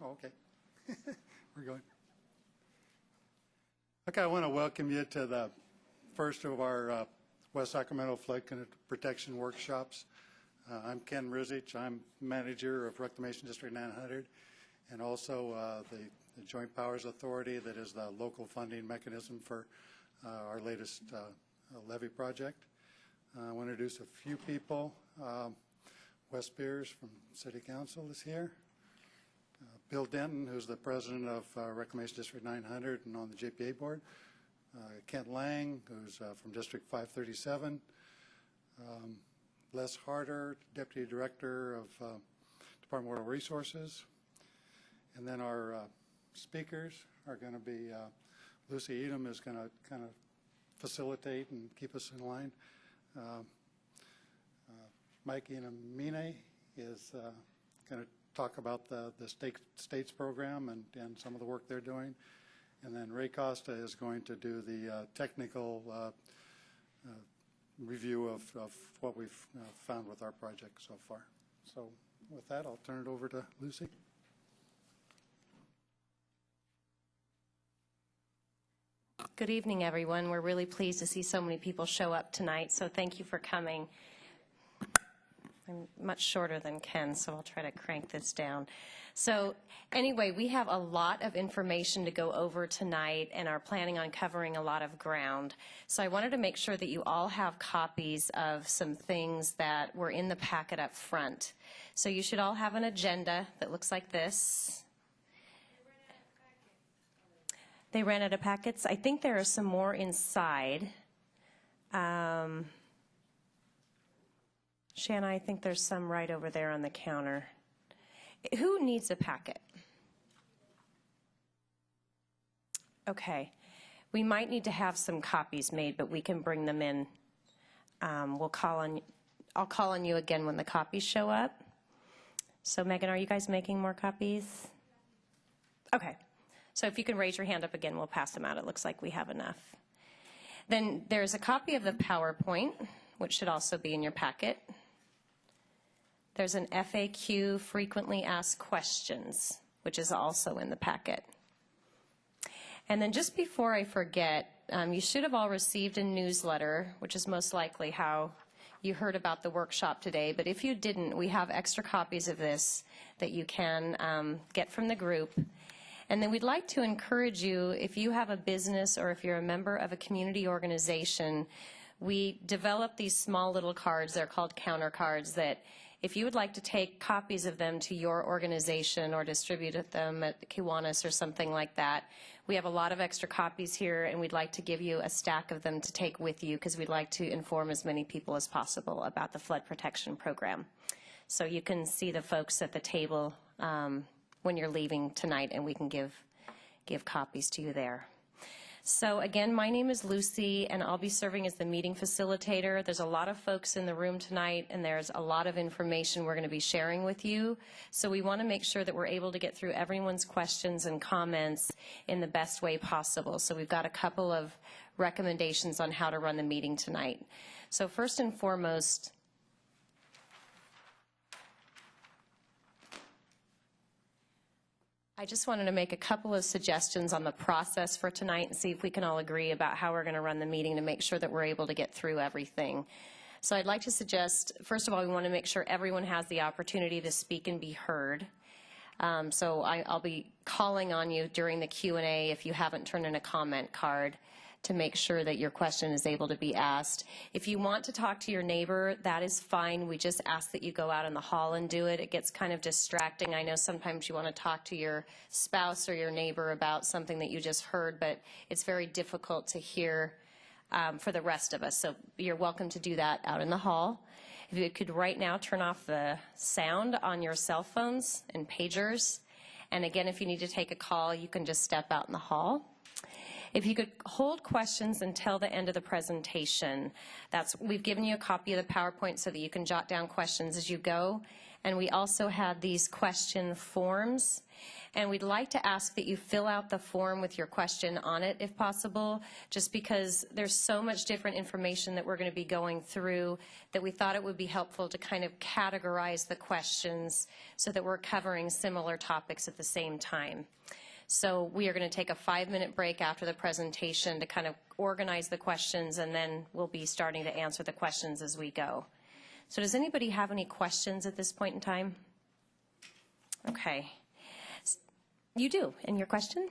Oh, okay. We're going. Okay, I want to welcome you to the first of our West Sacramento Flood Protection Workshops. I'm Ken Rizich. I'm manager of Reclamation District 900 and also the Joint Powers Authority that is the local funding mechanism for our latest levee project. I want to introduce a few people. Wes Beers from City Council is here. Bill Denton, who's the president of Reclamation District 900 and on the JPA board. Kent Lang, who's from District 537. Les Harder, deputy director of Department of Water Resources. And then our speakers are going to be Lucy Edom is going to kind of facilitate and keep us in line. Mike Inamine is going to talk about the states program and some of the work they're doing. And then Ray Costa is going to do the technical review of what we've found with our project so far. So with that, I'll turn it over to Lucy. Good evening, everyone. We're really pleased to see so many people show up tonight, so thank you for coming. I'm much shorter than Ken, so I'll try to crank this down. So anyway, we have a lot of information to go over tonight and are planning on covering a lot of ground. So I wanted to make sure that you all have copies of some things that were in the packet up front. So you should all have an agenda that looks like this. They ran out of packets. I think there are some more inside. Shanna, I think there's some right over there on the counter. Who needs a packet? Okay. We might need to have some copies made, but we can bring them in. I'll call on you again when the copies show up. So Megan, are you guys making more copies? Okay. So if you can raise your hand up again, we'll pass them out. It looks like we have enough. Then there's a copy of the PowerPoint, which should also be in your packet. There's an FAQ, frequently asked questions, which is also in the packet. And then just before I forget, you should have all received a newsletter, which is most likely how you heard about the workshop today. But if you didn't, we have extra copies of this that you can get from the group. And then we'd like to encourage you, if you have a business or if you're a member of a community organization, we develop these small little cards. They're called counter cards that if you would like to take copies of them to your organization or distribute them at Kiwanis or something like that, we have a lot of extra copies here, and we'd like to give you a stack of them to take with you because we'd like to inform as many people as possible about the flood protection program. So you can see the folks at the table when you're leaving tonight, and we can give copies to you there. So again, my name is Lucy, and I'll be serving as the meeting facilitator. There's a lot of folks in the room tonight, and there's a lot of information we're going to be sharing with you. So we want to make sure that we're able to get through everyone's questions and comments in the best way possible. So we've got a couple of recommendations on how to run the meeting tonight. So first and foremost, I just wanted to make a couple of suggestions on the process for tonight and see if we can all agree about how we're going to run the meeting to make sure that we're able to get through everything. So I'd like to suggest, first of all, we want to make sure everyone has the opportunity to speak and be heard. So I'll be calling on you during the Q&A if you haven't turned in a comment card to make sure that your question is able to be asked. If you want to talk to your neighbor, that is fine. We just ask that you go out in the hall and do it. It gets kind of distracting. I know sometimes you want to talk to your spouse or your neighbor about something that you just heard, but it's very difficult to hear for the rest of us. So you're welcome to do that out in the hall. If you could right now turn off the sound on your cell phones and pagers. And again, if you need to take a call, you can just step out in the hall. If you could hold questions until the end of the presentation. We've given you a copy of the PowerPoint so that you can jot down questions as you go. And we also had these question forms. And we'd like to ask that you fill out the form with your question on it, if possible, just because there's so much different information that we're going to be going through that we thought it would be helpful to kind of categorize the questions so that we're covering similar topics at the same time. So we are going to take a 5-minute break after the presentation to kind of organize the questions, and then we'll be starting to answer the questions as we go. So does anybody have any questions at this point in time? Okay. You do. And your question?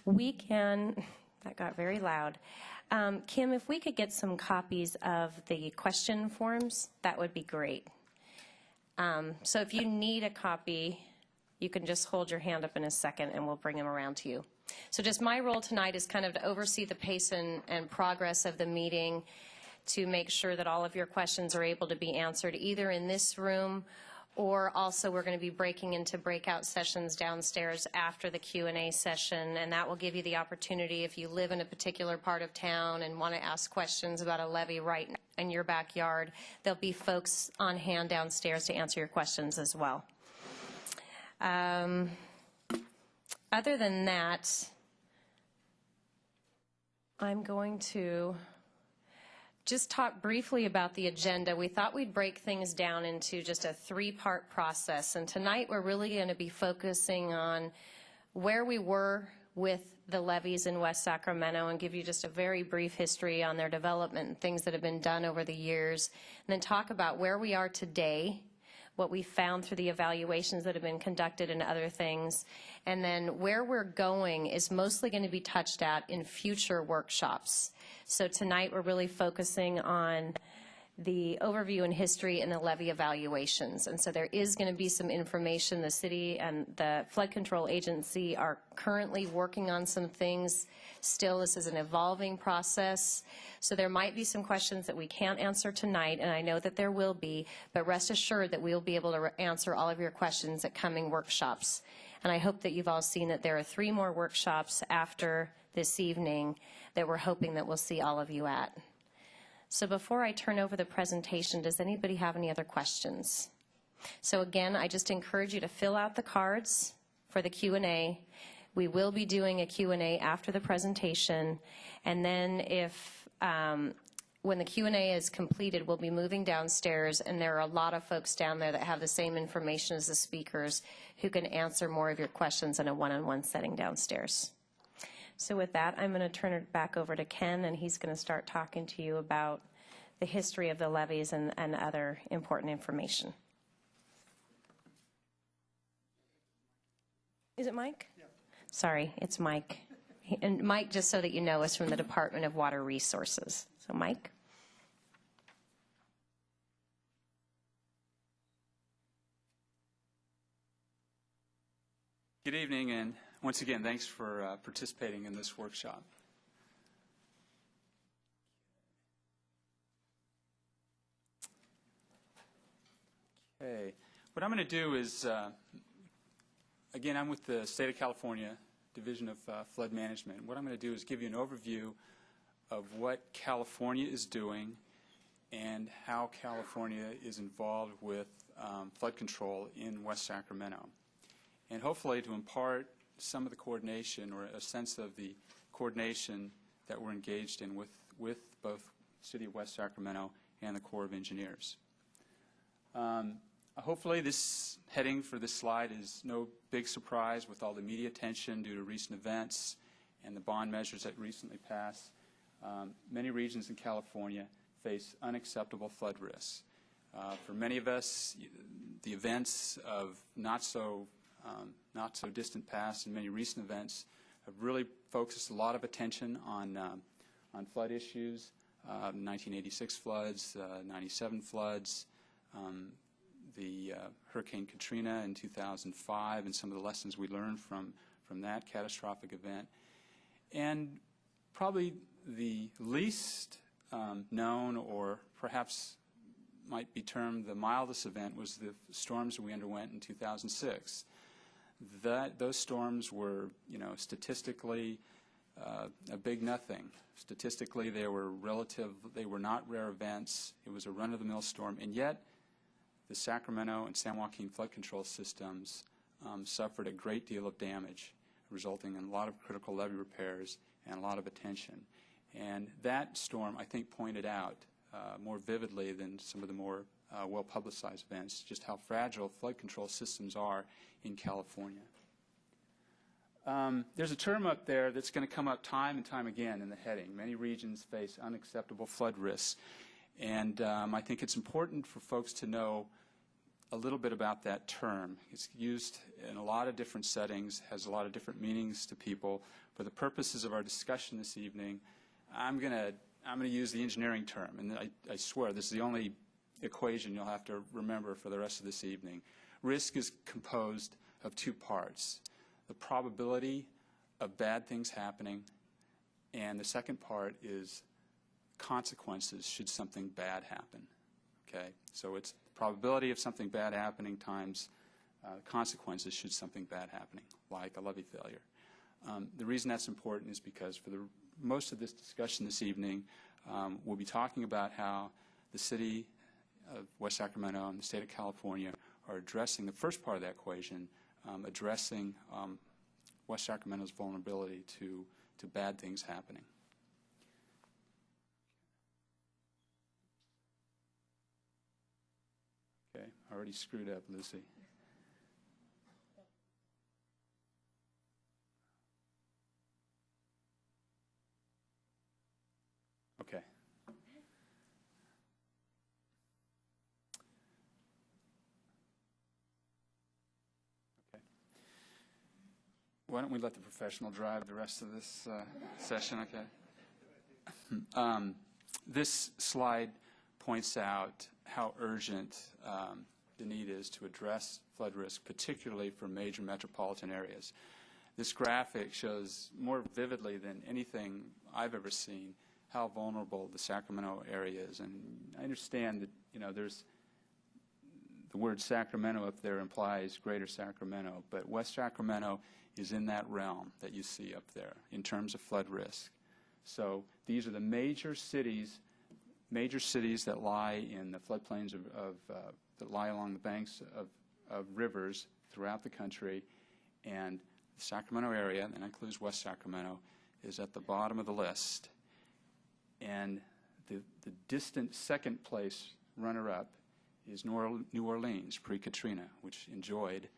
We can, that got very loud. Kim, if we could get some copies of the question forms, that would be great. So if you need a copy, you can just hold your hand up in a second and we'll bring them around to you. So just my role tonight is kind of to oversee the pace and progress of the meeting, to make sure that all of your questions are able to be answered either in this room, or also we're going to be breaking into breakout sessions downstairs after the Q&A session, and that will give you the opportunity, if you live in a particular part of town and want to ask questions about a levee right in your backyard, there'll be folks on hand downstairs to answer your questions as well. Other than that, I'm going to just talk briefly about the agenda. We thought we'd break things down into just a 3-part process. And tonight we're really going to be focusing on where we were with the levees in West Sacramento and give you just a very brief history on their development and things that have been done over the years. And then talk about where we are today, what we found through the evaluations that have been conducted and other things. And then where we're going is mostly going to be touched at in future workshops. So tonight we're really focusing on the overview and history and the levee evaluations. And so there is going to be some information. The city and the Flood Control Agency are currently working on some things. Still, this is an evolving process. So there might be some questions that we can't answer tonight, and I know that there will be, but rest assured that we'll be able to answer all of your questions at coming workshops. And I hope that you've all seen that there are 3 more workshops after this evening that we're hoping that we'll see all of you at. So before I turn over the presentation, does anybody have any other questions? So again, I just encourage you to fill out the cards for the Q&A. We will be doing a Q&A after the presentation, and then when the Q&A is completed, we'll be moving downstairs, and there are a lot of folks down there that have the same information as the speakers who can answer more of your questions in a one-on-one setting downstairs. So with that, I'm going to turn it back over to Ken, and he's going to start talking to you about the history of the levees and other important information. Is it Mike? Yeah. Sorry, it's Mike. And Mike, just so that you know, is from the Department of Water Resources. So Mike. Good evening, and once again, thanks for participating in this workshop. Okay, what I'm going to do is, again, I'm with the State of California Division of Flood Management. What I'm going to do is give you an overview of what California is doing and how California is involved with flood control in West Sacramento, and hopefully to impart some of the coordination or a sense of the coordination that we're engaged in with both City of West Sacramento and the Corps of Engineers. Hopefully this heading for this slide is no big surprise with all the media attention due to recent events and the bond measures that recently passed. Many regions in California face unacceptable flood risks. For many of us, the events of not so distant past and many recent events have really focused a lot of attention on flood issues, 1986 floods, 97 floods, the Hurricane Katrina in 2005, and some of the lessons we learned from that catastrophic event. And probably the least known, or perhaps might be termed the mildest event, was the storms we underwent in 2006. Those storms were, statistically a big nothing. Statistically, they were not rare events. It was a run-of-the-mill storm, and yet the Sacramento and San Joaquin flood control systems suffered a great deal of damage, resulting in a lot of critical levee repairs and a lot of attention. And that storm, I think, pointed out more vividly than some of the more well-publicized events just how fragile flood control systems are in California. There's a term up there that's going to come up time and time again in the heading. Many regions face unacceptable flood risks. And I think it's important for folks to know a little bit about that term. It's used in a lot of different settings, has a lot of different meanings to people. For the purposes of our discussion this evening, I'm going to use the engineering term. And I swear, this is the only equation you'll have to remember for the rest of this evening. Risk is composed of two parts: the probability of bad things happening, and the second part is consequences should something bad happen. Okay, so it's the probability of something bad happening times consequences should something bad happening, like a levee failure. The reason that's important is because for most of this discussion this evening, we'll be talking about how the city of West Sacramento and the state of California are addressing the first part of that equation, addressing West Sacramento's vulnerability to bad things happening. Okay, I already screwed up, Lucy. Okay. Why don't we let the professional drive the rest of this session, okay? This slide points out how urgent the need is to address flood risk, particularly for major metropolitan areas. This graphic shows more vividly than anything I've ever seen how vulnerable the Sacramento area is. And I understand that, you know, there's the word Sacramento up there implies greater Sacramento, but West Sacramento is in that realm that you see up there in terms of flood risk. So these are the major cities that lie in the floodplains that lie along the banks of rivers throughout the country, and the Sacramento area, and that includes West Sacramento, is at the bottom of the list. And the distant second place runner-up is New Orleans pre-Katrina, which enjoyed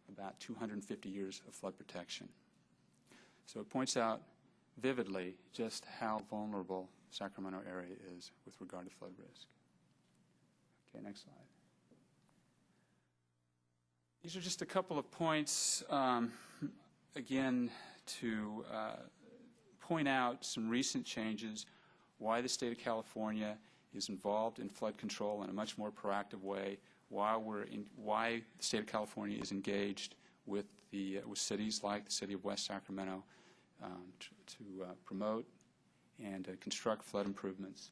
about 250 years of flood protection. So it points out vividly just how vulnerable the Sacramento area is with regard to flood risk. Okay, next slide. These are just a couple of points, again, to point out some recent changes, why the state of California is involved in flood control in a much more proactive way, why the state of California is engaged with cities like the city of West Sacramento to promote and construct flood improvements.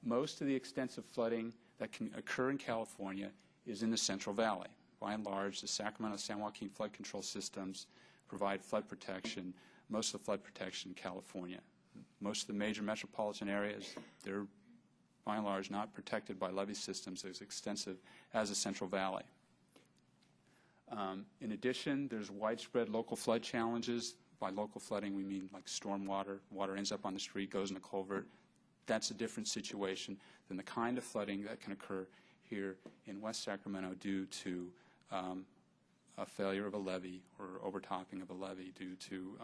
Most of the extensive flooding that can occur in California is in the Central Valley. By and large, the Sacramento-San Joaquin flood control systems provide flood protection, most of the flood protection in California. Most of the major metropolitan areas, they're by and large not protected by levee systems as extensive as the Central Valley. In addition, there's widespread local flood challenges. By local flooding, we mean like storm water. Water ends up on the street, goes in a culvert. That's a different situation than the kind of flooding that can occur here in West Sacramento due to a failure of a levee or overtopping of a levee due to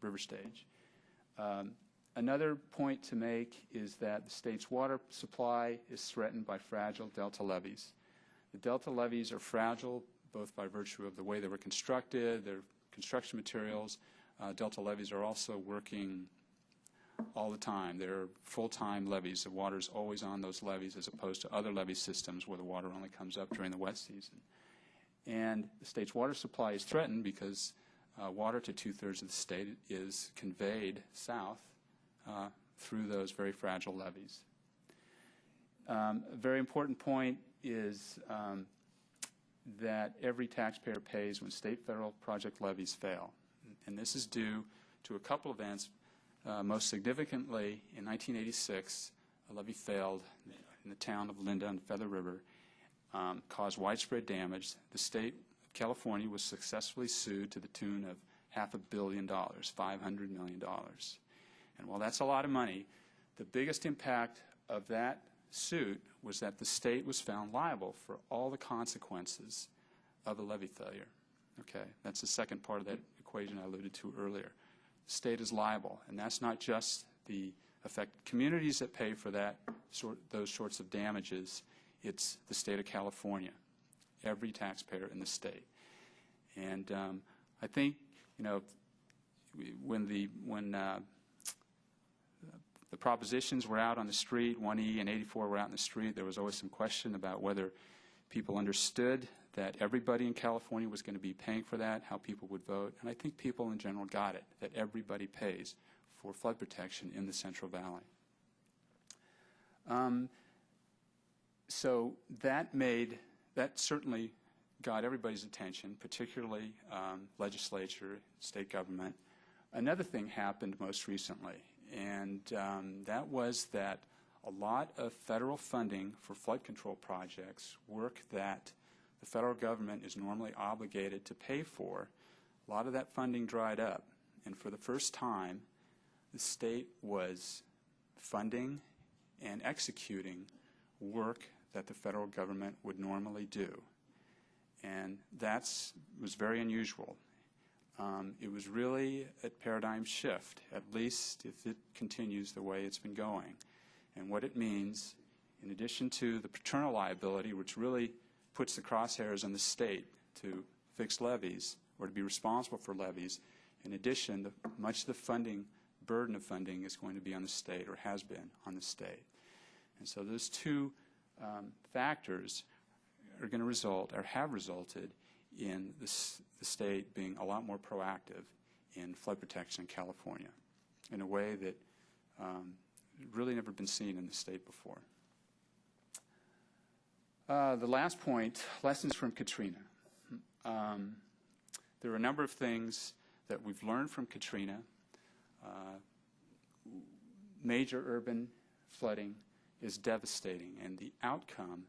river stage. Another point to make is that the state's water supply is threatened by fragile delta levees. The delta levees are fragile both by virtue of the way they were constructed, their construction materials. Delta levees are also working all the time. They're full-time levees. The water is always on those levees as opposed to other levee systems where the water only comes up during the wet season. And the state's water supply is threatened because water to two-thirds of the state is conveyed south through those very fragile levees. A very important point is that every taxpayer pays when state federal project levies fail. And this is due to a couple events. Most significantly, in 1986, a levee failed in the town of Linda on the Feather River, caused widespread damage. The state of California was successfully sued to the tune of $500 million, $500 million. And while that's a lot of money, the biggest impact of that suit was that the state was found liable for all the consequences of a levee failure. Okay, that's the second part of that equation I alluded to earlier. The state is liable, and that's not just the affected communities that pay for those sorts of damages. It's the state of California, every taxpayer in the state. And I think, you know, when the propositions were out on the street, 1E and 84 were out in the street, there was always some question about whether people understood that everybody in California was going to be paying for that, how people would vote. And I think people in general got it, that everybody pays for flood protection in the Central Valley. So that certainly got everybody's attention, particularly legislature, state government. Another thing happened most recently, and that was that a lot of federal funding for flood control projects, work that the federal government is normally obligated to pay for, a lot of that funding dried up. And for the first time, the state was funding and executing work that the federal government would normally do. And that was very unusual. It was really a paradigm shift, at least if it continues the way it's been going. And what it means, in addition to the paternal liability, which really puts the crosshairs on the state to fix levees or to be responsible for levees, in addition, much of the funding, burden of funding is going to be on the state, or has been on the state. And so those two factors are going to result, or have resulted, in the state being a lot more proactive in flood protection in California in a way that really never been seen in the state before. The last point, lessons from Katrina. There are a number of things that we've learned from Katrina. Major urban flooding is devastating, and the outcome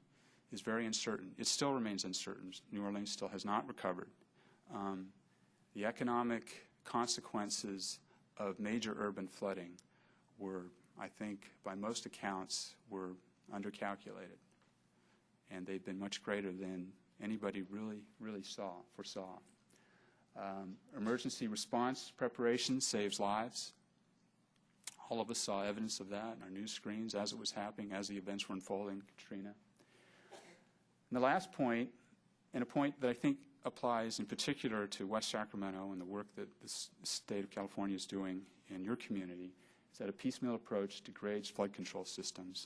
is very uncertain. It still remains uncertain. New Orleans still has not recovered. The economic consequences of major urban flooding were, I think, by most accounts, were undercalculated. And they've been much greater than anybody really foresaw. Emergency response preparation saves lives. All of us saw evidence of that in our news screens as it was happening, as the events were unfolding, Katrina. And the last point, and a point that I think applies in particular to West Sacramento and the work that the state of California is doing in your community, is that a piecemeal approach degrades flood control systems.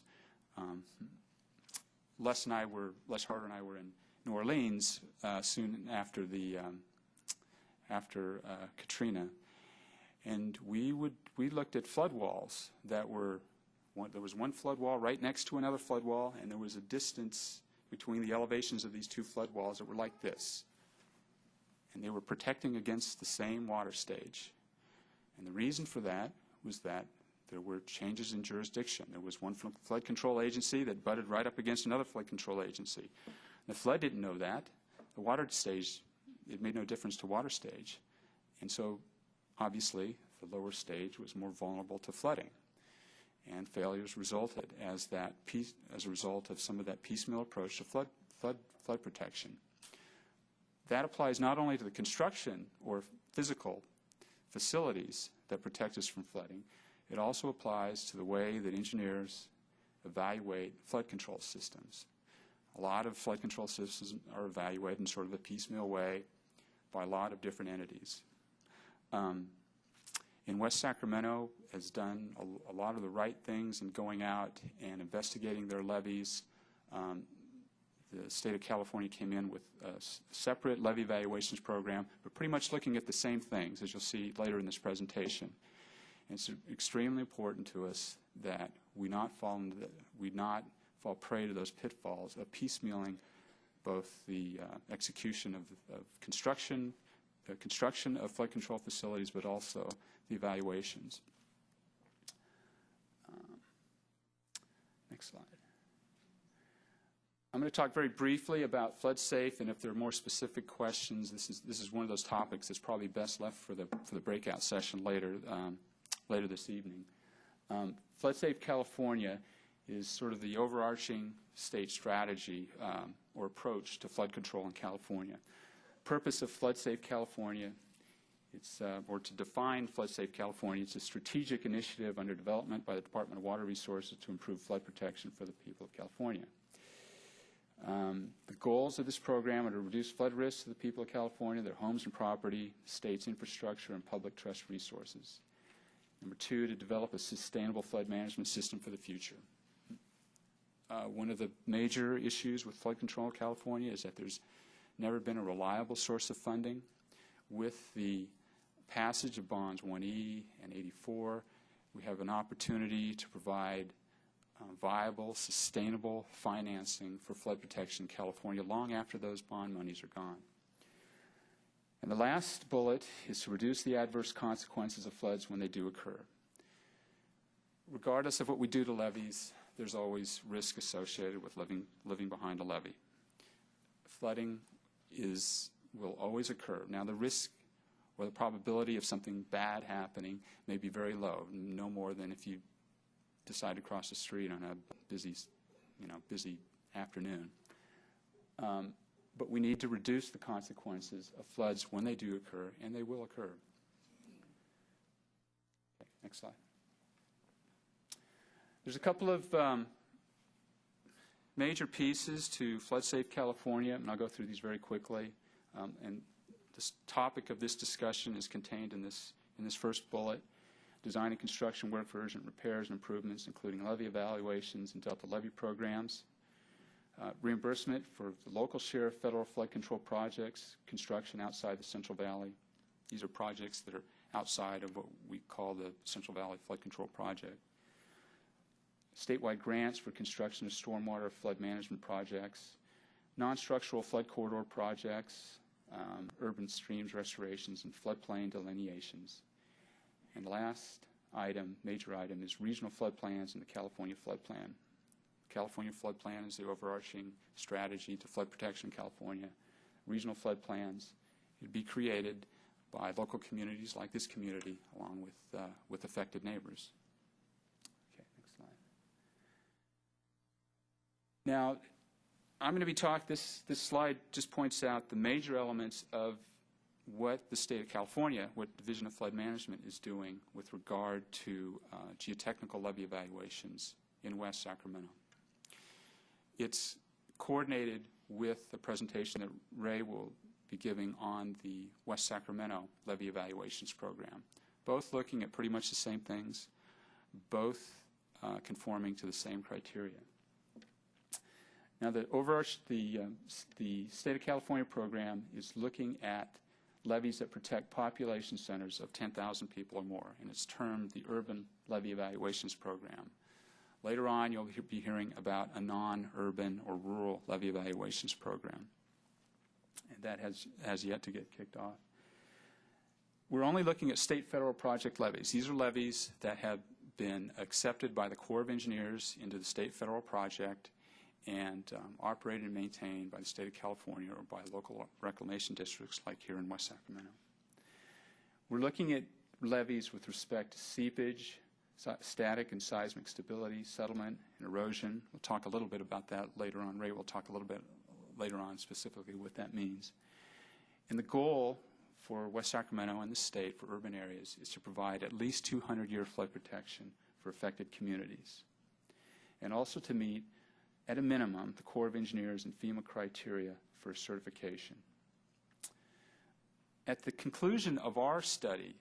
Les Harder and I were in New Orleans soon after Katrina, and we looked at flood walls that were, there was one flood wall right next to another flood wall, and there was a distance between the elevations of these two flood walls that were like this. And they were protecting against the same water stage. And the reason for that was that there were changes in jurisdiction. There was one flood control agency that butted right up against another flood control agency. The flood didn't know that. The water stage, it made no difference to water stage. And so, obviously, the lower stage was more vulnerable to flooding. And failures resulted as a result of some of that piecemeal approach to flood protection. That applies not only to the construction or physical facilities that protect us from flooding, it also applies to the way that engineers evaluate flood control systems. A lot of flood control systems are evaluated in sort of a piecemeal way by a lot of different entities. In West Sacramento has done a lot of the right things in going out and investigating their levees. The state of California came in with a separate levee evaluations program, but pretty much looking at the same things, as you'll see later in this presentation. And it's extremely important to us that we not fall prey to those pitfalls of piecemealing both the execution of construction of flood control facilities, but also the evaluations. Next slide. I'm going to talk very briefly about flood safe, and if there are more specific questions, this is one of those topics that's probably best left for the breakout session later this evening. Flood Safe California is sort of the overarching state strategy or approach to flood control in California. Purpose of Flood Safe California, or to define Flood Safe California, it's a strategic initiative under development by the Department of Water Resources to improve flood protection for the people of California. The goals of this program are to reduce flood risks to the people of California, their homes and property, state's infrastructure, and public trust resources. Number 2, to develop a sustainable flood management system for the future. One of the major issues with flood control in California is that there's never been a reliable source of funding. With the passage of bonds 1E and 84, we have an opportunity to provide viable, sustainable financing for flood protection in California long after those bond monies are gone. And the last bullet is to reduce the adverse consequences of floods when they do occur. Regardless of what we do to levees, there's always risk associated with living behind a levee. Flooding will always occur. Now, the risk or the probability of something bad happening may be very low, no more than if you decide to cross the street on a busy afternoon. But we need to reduce the consequences of floods when they do occur, and they will occur. Okay, next slide. There's a couple of major pieces to Flood Safe California, and I'll go through these very quickly. And the topic of this discussion is contained in this first bullet: design and construction work for urgent repairs and improvements, including levee evaluations and Delta levee programs. Reimbursement for the local share of federal flood control projects, construction outside the Central Valley. These are projects that are outside of what we call the Central Valley Flood Control Project. Statewide grants for construction of stormwater flood management projects, non-structural flood corridor projects, urban streams restorations, and floodplain delineations. And the last item, major item, is regional flood plans and the California Flood Plan. California Flood Plan is the overarching strategy to flood protection in California. Regional flood plans would be created by local communities like this community, along with affected neighbors. Okay, next slide. Now, I'm going to be talking. This slide just points out the major elements of what the state of California, what Division of Flood Management is doing with regard to geotechnical levee evaluations in West Sacramento. It's coordinated with the presentation that Ray will be giving on the West Sacramento levee evaluations program, both looking at pretty much the same things, both conforming to the same criteria. Now, the State of California program is looking at levees that protect population centers of 10,000 people or more, and it's termed the Urban Levee Evaluations Program. Later on, you'll be hearing about a non-urban or rural levee evaluations program, and that has yet to get kicked off. We're only looking at state federal project levees. These are levees that have been accepted by the Corps of Engineers into the state federal project and operated and maintained by the state of California or by local reclamation districts like here in West Sacramento. We're looking at levees with respect to seepage, static and seismic stability, settlement, and erosion. We'll talk a little bit about that later on. Ray will talk a little bit later on specifically what that means. And the goal for West Sacramento and the state for urban areas is to provide at least 200-year flood protection for affected communities, and also to meet, at a minimum, the Corps of Engineers and FEMA criteria for certification. At the conclusion of our study,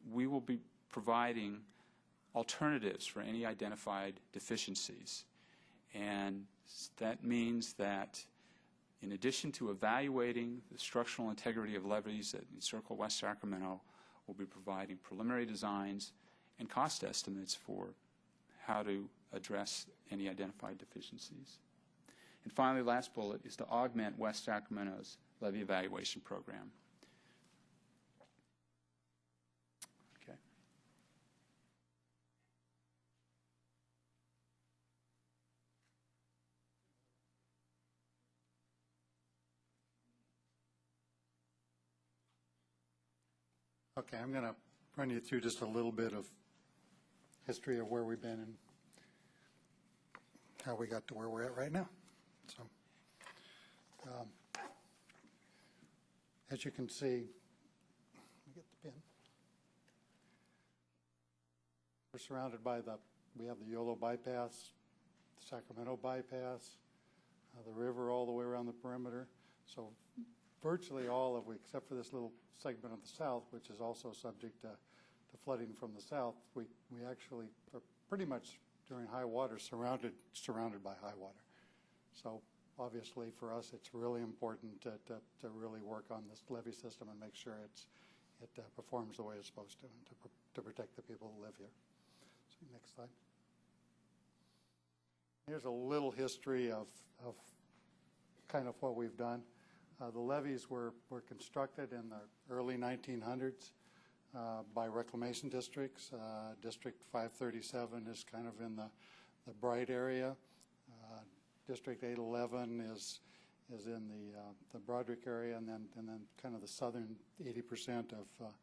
we will be providing alternatives for any identified deficiencies. And that means that in addition to evaluating the structural integrity of levees that encircle West Sacramento, we'll be providing preliminary designs and cost estimates for how to address any identified deficiencies. And finally, the last bullet is to augment West Sacramento's levee evaluation program. Okay, I'm going to run you through just a little bit of history of where we've been and how we got to where we're at right now. So, as you can see, let me get the pin. We're surrounded by we have the Yolo bypass, the Sacramento bypass, the river all the way around the perimeter. So virtually all of, except for this little segment of the south, which is also subject to flooding from the south, we actually are pretty much during high water surrounded by high water. So obviously for us it's really important to really work on this levee system and make sure it performs the way it's supposed to, and to protect the people who live here. So next slide. Here's a little history of kind of what we've done. The levees were constructed in the early 1900s by reclamation districts. District 537 is kind of in the Bright area. District 811 is in the Broderick area, and then kind of the southern 80% of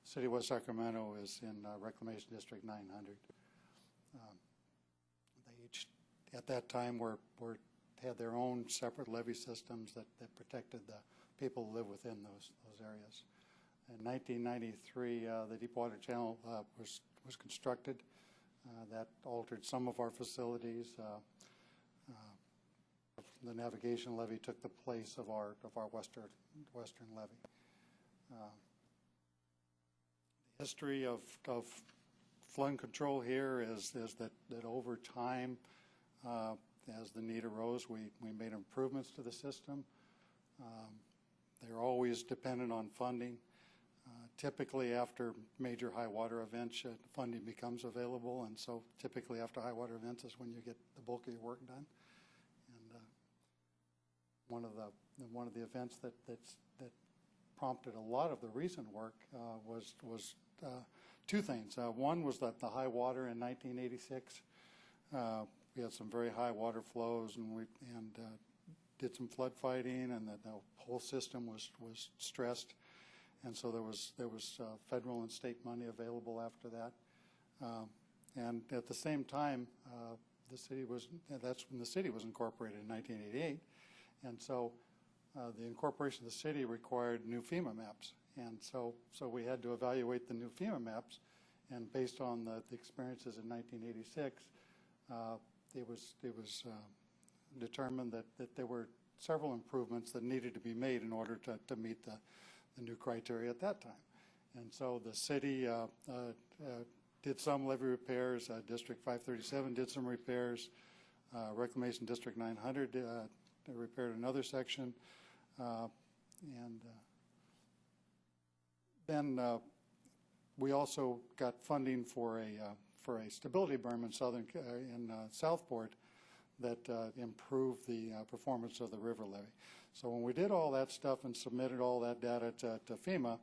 City of West Sacramento is in Reclamation District 900. They each, at that time, had their own separate levee systems that protected the people who live within those areas. In 1993, the Deepwater Channel was constructed. That altered some of our facilities. The navigation levee took the place of our western levee. The history of flood control here is that over time, as the need arose, we made improvements to the system. They're always dependent on funding. Typically after major high water events, funding becomes available, and so typically after high water events is when you get the bulk of your work done. And one of the events that prompted a lot of the recent work was two things. One was that the high water in 1986. We had some very high water flows, and did some flood fighting, and the whole system was stressed, and so there was federal and state money available after that. And at the same time, that's when the city was incorporated in 1988, and so the incorporation of the city required new FEMA maps, and so we had to evaluate the new FEMA maps, and based on the experiences in 1986. It was determined that there were several improvements that needed to be made in order to meet the new criteria at that time. And so the city did some levee repairs. District 537 did some repairs. Reclamation District 900 repaired another section. And then we also got funding for a stability berm in Southport that improved the performance of the river levee. So when we did all that stuff and submitted all that data to FEMA,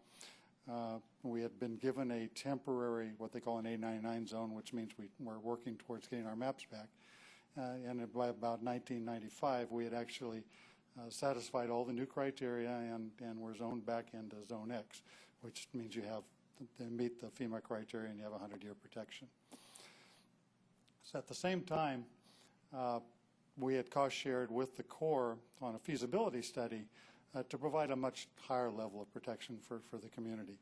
we had been given a temporary, what they call an A99 zone, which means we're working towards getting our maps back. And by about 1995, we had actually satisfied all the new criteria and were zoned back into Zone X, which means you have to meet the FEMA criteria and you have 100-year protection. So at the same time, we had cost shared with the Corps on a feasibility study to provide a much higher level of protection for the community.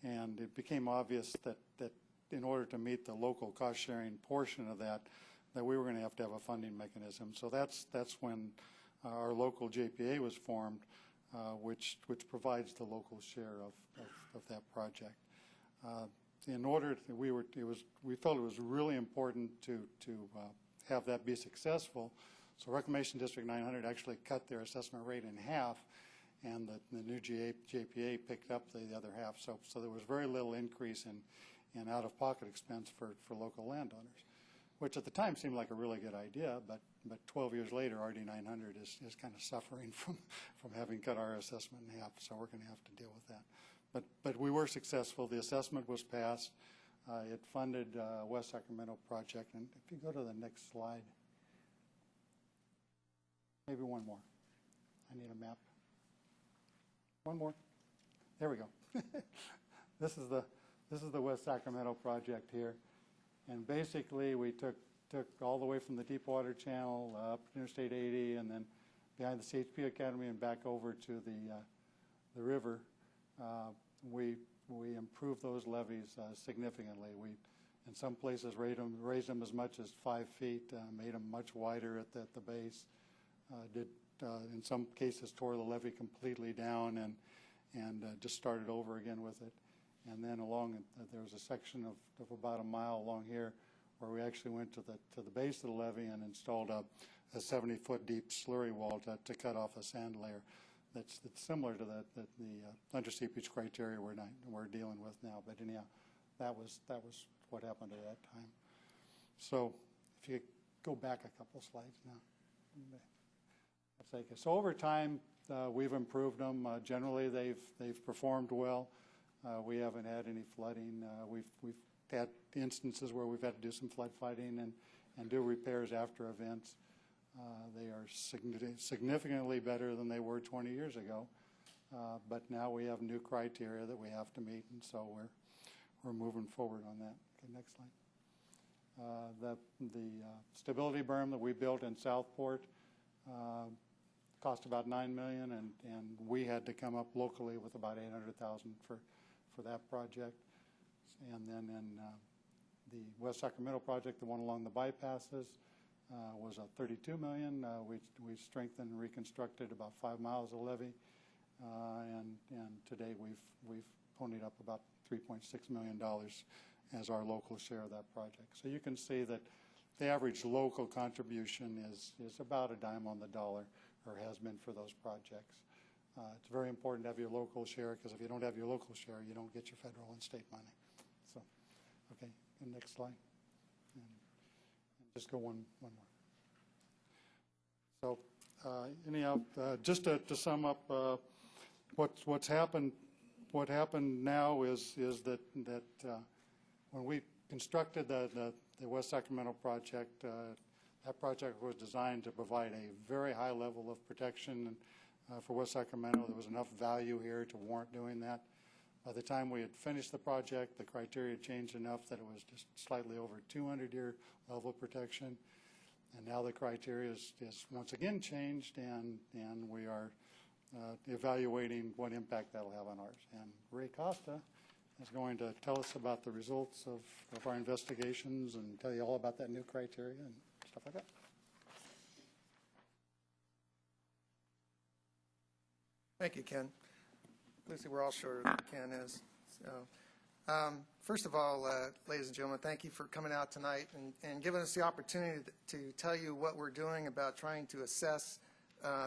And it became obvious that in order to meet the local cost sharing portion of that we were going to have a funding mechanism. So that's when our local JPA was formed, which provides the local share of that project. In order to, we felt it was really important to have that be successful. So Reclamation District 900 actually cut their assessment rate in half, and the new JPA picked up the other half. So there was very little increase in out-of-pocket expense for local landowners, which at the time seemed like a really good idea, but 12 years later, RD 900 is kind of suffering from having cut our assessment in half, so we're going to have to deal with that. But we were successful. The assessment was passed. It funded West Sacramento project. And if you go to the next slide, maybe one more. I need a map. One more. There we go. this is the West Sacramento project here. And basically, we took all the way from the Deepwater Channel up Interstate 80 and then behind the CHP Academy and back over to the river. We improved those levees significantly. We, in some places, raised them as much as 5 feet, made them much wider at the base. In some cases, tore the levee completely down and just started over again with it. And then there was a section of about a mile along here where we actually went to the base of the levee and installed a 70-foot deep slurry wall to cut off a sand layer. That's similar to the under seepage criteria we're dealing with now. But anyhow, that was what happened at that time. So if you go back a couple slides now. So over time, we've improved them. Generally, they've performed well. We haven't had any flooding. We've had instances where we've had to do some flood fighting and do repairs after events. They are significantly better than they were 20 years ago. But now we have new criteria that we have to meet, and so we're moving forward on that. Okay, next slide. The stability berm that we built in Southport cost about $9 million, and we had to come up locally with about $800,000 for that project. And then in the West Sacramento project, the one along the bypasses, was a $32 million. We strengthened and reconstructed about 5 miles of levee, and today we've ponied up about $3.6 million as our local share of that project. So you can see that the average local contribution is about a dime on the dollar, or has been for those projects. It's very important to have your local share, because if you don't have your local share, you don't get your federal and state money. So, okay, and next slide. And just go one more. So, anyhow, just to sum up, what's happened. What happened now is that when we constructed the West Sacramento project, that project was designed to provide a very high level of protection for West Sacramento. There was enough value here to warrant doing that. By the time we had finished the project, the criteria changed enough that it was just slightly over 200-year level of protection. And now the criteria is once again changed, and we are evaluating what impact that'll have on ours. And Ray Costa is going to tell us about the results of our investigations and tell you all about that new criteria and stuff like that. Thank you, Ken. Lucy, we're all sure Ken is. So, first of all, ladies and gentlemen, thank you for coming out tonight and giving us the opportunity to tell you what we're doing about trying to assess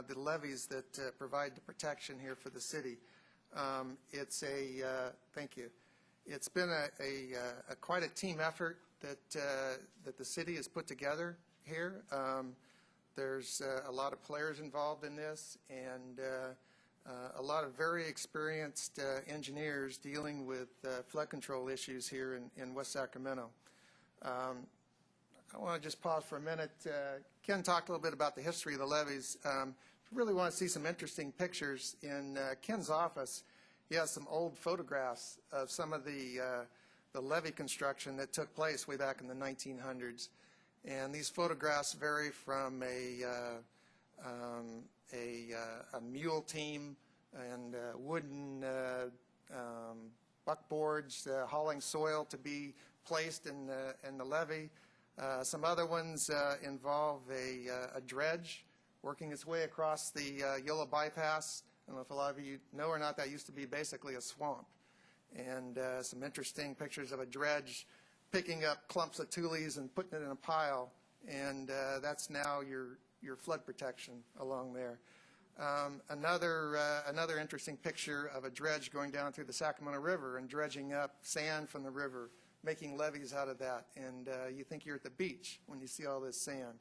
the levees that provide the protection here for the city. Thank you. It's been quite a team effort that the city has put together here. There's a lot of players involved in this, and a lot of very experienced engineers dealing with flood control issues here in West Sacramento. I want to just pause for a minute. Ken talked a little bit about the history of the levees. If you really want to see some interesting pictures, in Ken's office, he has some old photographs of some of the levee construction that took place way back in the 1900s. And these photographs vary from a mule team and wooden buckboards hauling soil to be placed in the levee. Some other ones involve a dredge working its way across the Yolo bypass. I don't know if a lot of you know or not, that used to be basically a swamp. And some interesting pictures of a dredge picking up clumps of tules and putting it in a pile. And that's now your flood protection along there. Another interesting picture of a dredge going down through the Sacramento River and dredging up sand from the river, making levees out of that. And you think you're at the beach when you see all this sand.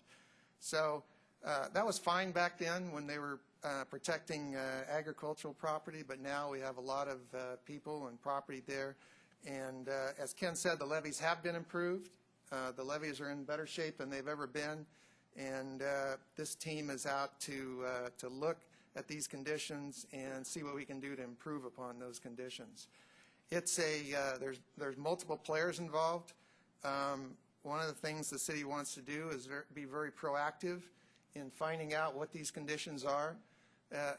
So that was fine back then when they were protecting agricultural property, but now we have a lot of people and property there. And as Ken said, the levees have been improved. The levees are in better shape than they've ever been. And this team is out to look at these conditions and see what we can do to improve upon those conditions. It's there's multiple players involved. One of the things the city wants to do is be very proactive in finding out what these conditions are.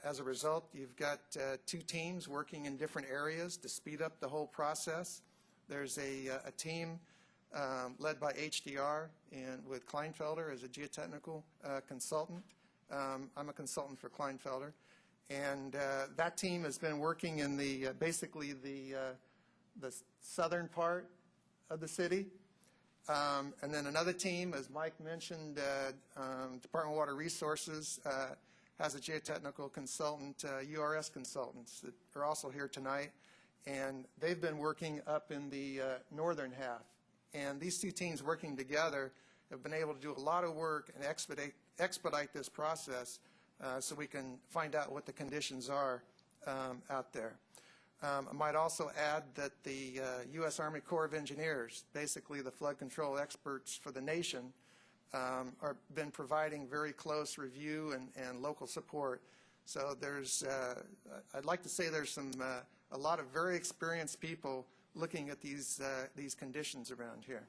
As a result, you've got 2 teams working in different areas to speed up the whole process. There's a team led by HDR and with Kleinfelder as a geotechnical consultant. I'm a consultant for Kleinfelder. And that team has been working in basically the southern part of the city. And then another team, as Mike mentioned, Department of Water Resources has a geotechnical consultant, URS consultants that are also here tonight. And they've been working up in the northern half. And these 2 teams working together have been able to do a lot of work and expedite this process so we can find out what the conditions are out there. I might also add that the U.S. Army Corps of Engineers, basically the flood control experts for the nation, are been providing very close review and local support. So there's, I'd like to say there's a lot of very experienced people looking at these conditions around here.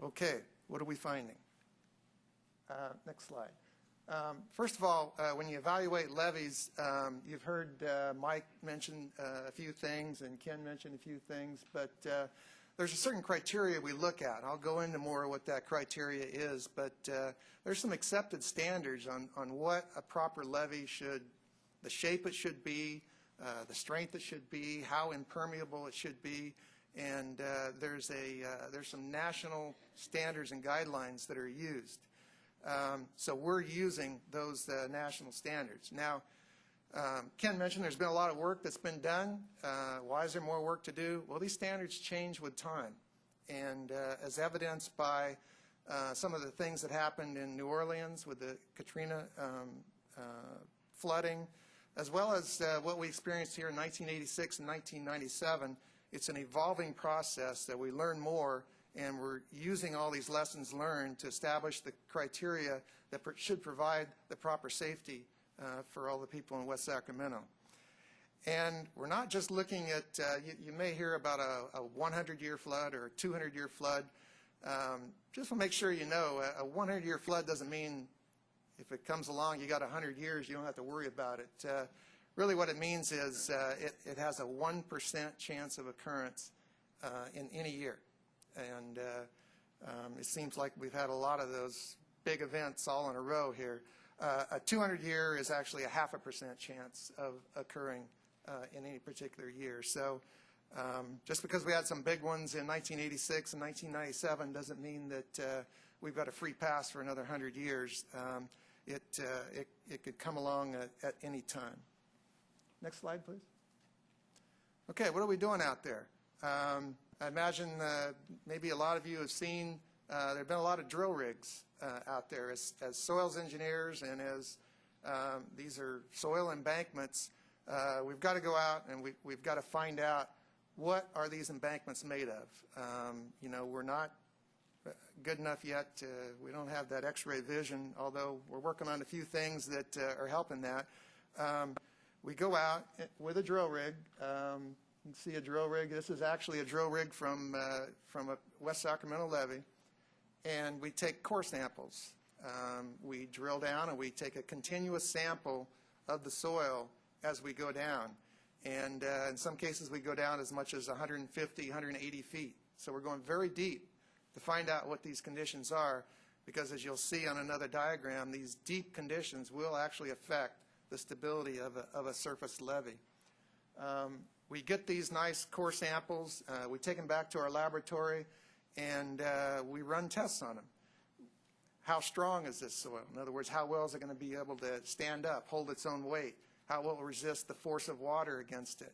Okay, what are we finding? Next slide. First of all, when you evaluate levees, you've heard Mike mention a few things and Ken mention a few things, but there's a certain criteria we look at. I'll go into more what that criteria is, but there's some accepted standards on what a proper levee should, the shape it should be, the strength it should be, how impermeable it should be, and there's some national standards and guidelines that are used. So we're using those national standards. Now, Ken mentioned there's been a lot of work that's been done. Why is there more work to do? Well, these standards change with time. And as evidenced by some of the things that happened in New Orleans with the Katrina flooding, as well as what we experienced here in 1986 and 1997, it's an evolving process that we learn more, and we're using all these lessons learned to establish the criteria that should provide the proper safety for all the people in West Sacramento. And we're not just looking at, you may hear about a 100-year flood or a 200-year flood. Just to make sure you know, a 100-year flood doesn't mean if it comes along, you got 100 years, you don't have to worry about it. Really what it means is it has a 1% chance of occurrence in any year. And it seems like we've had a lot of those big events all in a row here. A 200-year is actually a 0.5% chance of occurring in any particular year. So just because we had some big ones in 1986 and 1997 doesn't mean that we've got a free pass for another 100 years. It could come along at any time. Next slide, please. Okay, what are we doing out there? I imagine maybe a lot of you have seen there have been a lot of drill rigs out there as soils engineers, and as these are soil embankments. We've got to go out and we've got to find out what are these embankments made of. You know, we're not good enough yet. We don't have that X-ray vision, although we're working on a few things that are helping that. We go out with a drill rig. You can see a drill rig. This is actually a drill rig from a West Sacramento levee. And we take core samples. We drill down and we take a continuous sample of the soil as we go down. And in some cases we go down as much as 150, 180 feet. So we're going very deep to find out what these conditions are, because as you'll see on another diagram, these deep conditions will actually affect the stability of a surface levee. We get these nice core samples, we take them back to our laboratory, and we run tests on them. How strong is this soil? In other words, how well is it going to be able to stand up, hold its own weight? How will it resist the force of water against it?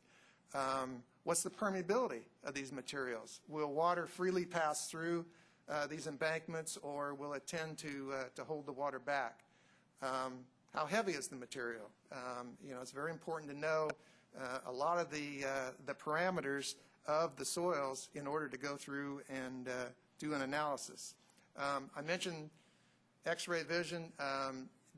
What's the permeability of these materials? Will water freely pass through these embankments, or will it tend to hold the water back? How heavy is the material? You know, it's very important to know a lot of the parameters of the soils in order to go through and do an analysis. I mentioned X-ray vision.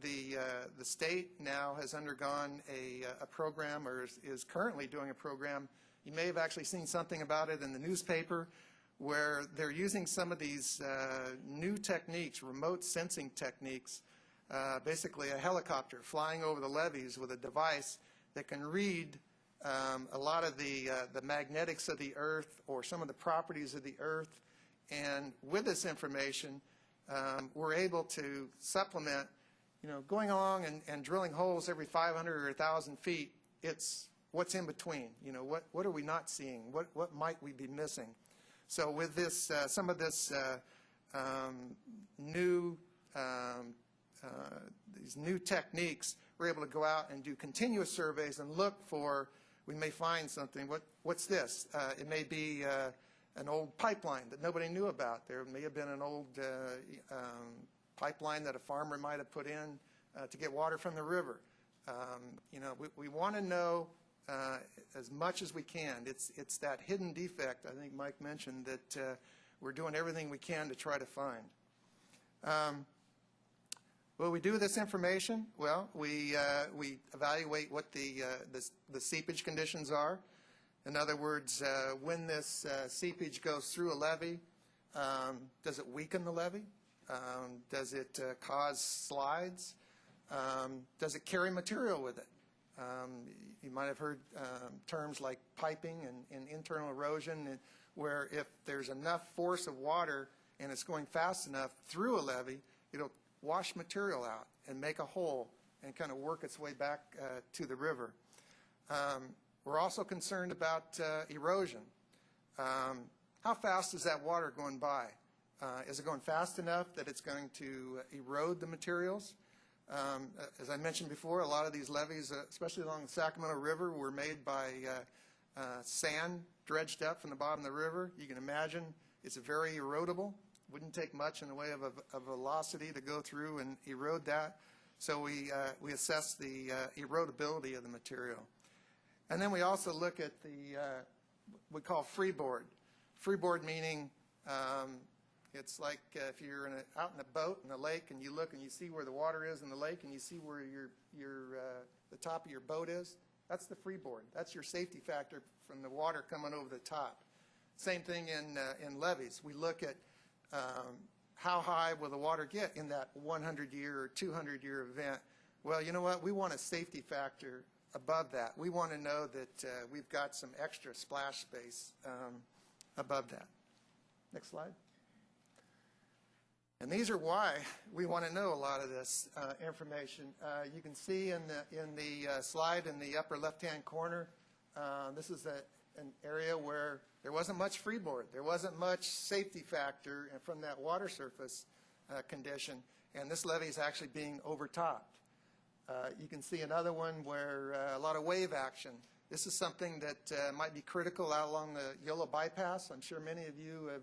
The state now has undergone a program, or is currently doing a program You may have actually seen something about it in the newspaper, where they're using some of these new techniques, remote sensing techniques, basically a helicopter flying over the levees with a device that can read a lot of the magnetics of the earth or some of the properties of the earth. And with this information, we're able to supplement, going along and drilling holes every 500 or 1,000 feet. It's what's in between. What are we not seeing? What might we be missing? So with this, some of this these new techniques, we're able to go out and do continuous surveys and look for, we may find something. What's this? It may be an old pipeline that nobody knew about. There may have been an old pipeline that a farmer might have put in to get water from the river. We want to know as much as we can. It's that hidden defect, I think Mike mentioned, that we're doing everything we can to try to find. What do we do with this information? Well, we evaluate what the seepage conditions are. In other words, when this seepage goes through a levee, does it weaken the levee? Does it cause slides? Does it carry material with it? You might have heard terms like piping and internal erosion, where if there's enough force of water and it's going fast enough through a levee, it'll wash material out and make a hole and kind of work its way back to the river. We're also concerned about erosion. How fast is that water going by? Is it going fast enough that it's going to erode the materials? As I mentioned before, a lot of these levees, especially along the Sacramento River, were made by sand dredged up from the bottom of the river. You can imagine it's very erodible. Wouldn't take much in the way of a velocity to go through and erode that. So we assess the erodibility of the material. And then we also look at the, we call freeboard. Freeboard meaning it's like if you're out in a boat in a lake and you look and you see where the water is in the lake and you see where the top of your boat is. That's the freeboard. That's your safety factor from the water coming over the top. Same thing in levees. We look at how high will the water get in that 100-year or 200-year event. Well, you know what? We want a safety factor above that. We want to know that we've got some extra splash space above that. Next slide. And these are why we want to know a lot of this information. You can see in the slide in the upper left-hand corner, this is an area where there wasn't much freeboard. There wasn't much safety factor from that water surface condition, and this levee is actually being overtopped. You can see another one where a lot of wave action. This is something that might be critical out along the Yolo Bypass. I'm sure many of you have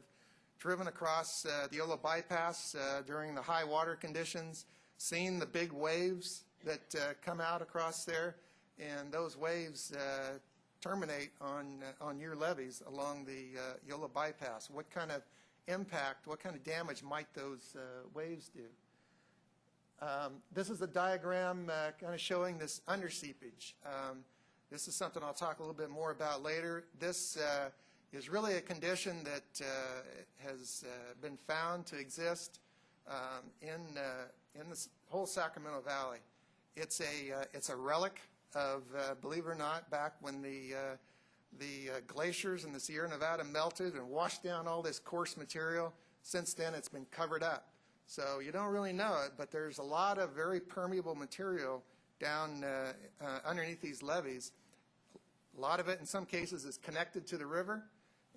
driven across the Yolo Bypass during the high water conditions, seen the big waves that come out across there, and those waves terminate on your levees along the Yolo Bypass. What kind of impact, what kind of damage might those waves do? This is a diagram kind of showing this underseepage. This is something I'll talk a little bit more about later. This is really a condition that has been found to exist in this whole Sacramento Valley. It's a relic of, believe it or not, back when the glaciers in the Sierra Nevada melted and washed down all this coarse material. Since then, it's been covered up. So you don't really know it, but there's a lot of very permeable material down underneath these levees. A lot of it, in some cases, is connected to the river,